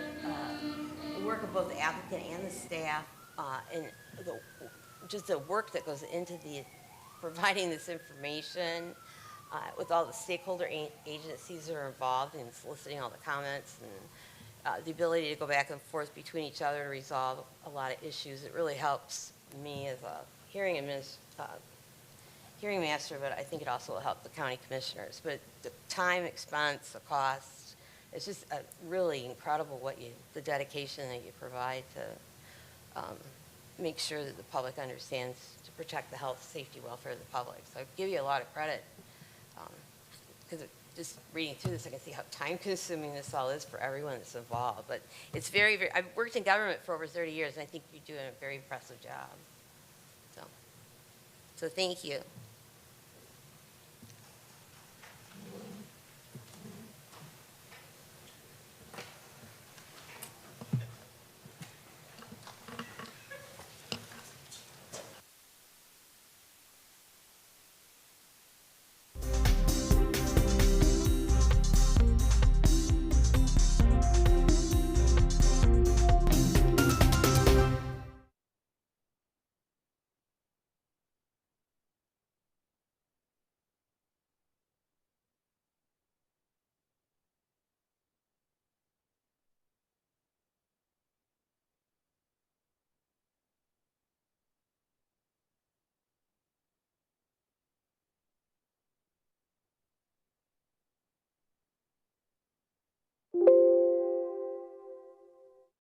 the work of both the applicant and the staff and just the work that goes into providing this information with all the stakeholder agencies that are involved in soliciting all the comments and the ability to go back and forth between each other to resolve a lot of issues. It really helps me as a hearing master, but I think it also will help the county commissioners. But the time, expense, the cost, it's just really incredible the dedication that you provide to make sure that the public understands to protect the health, safety, welfare of the public. So I give you a lot of credit because just reading through this, I can see how time-consuming this all is for everyone that's involved. But it's very, very, I've worked in government for over 30 years, and I think you're doing a very impressive job. So thank you.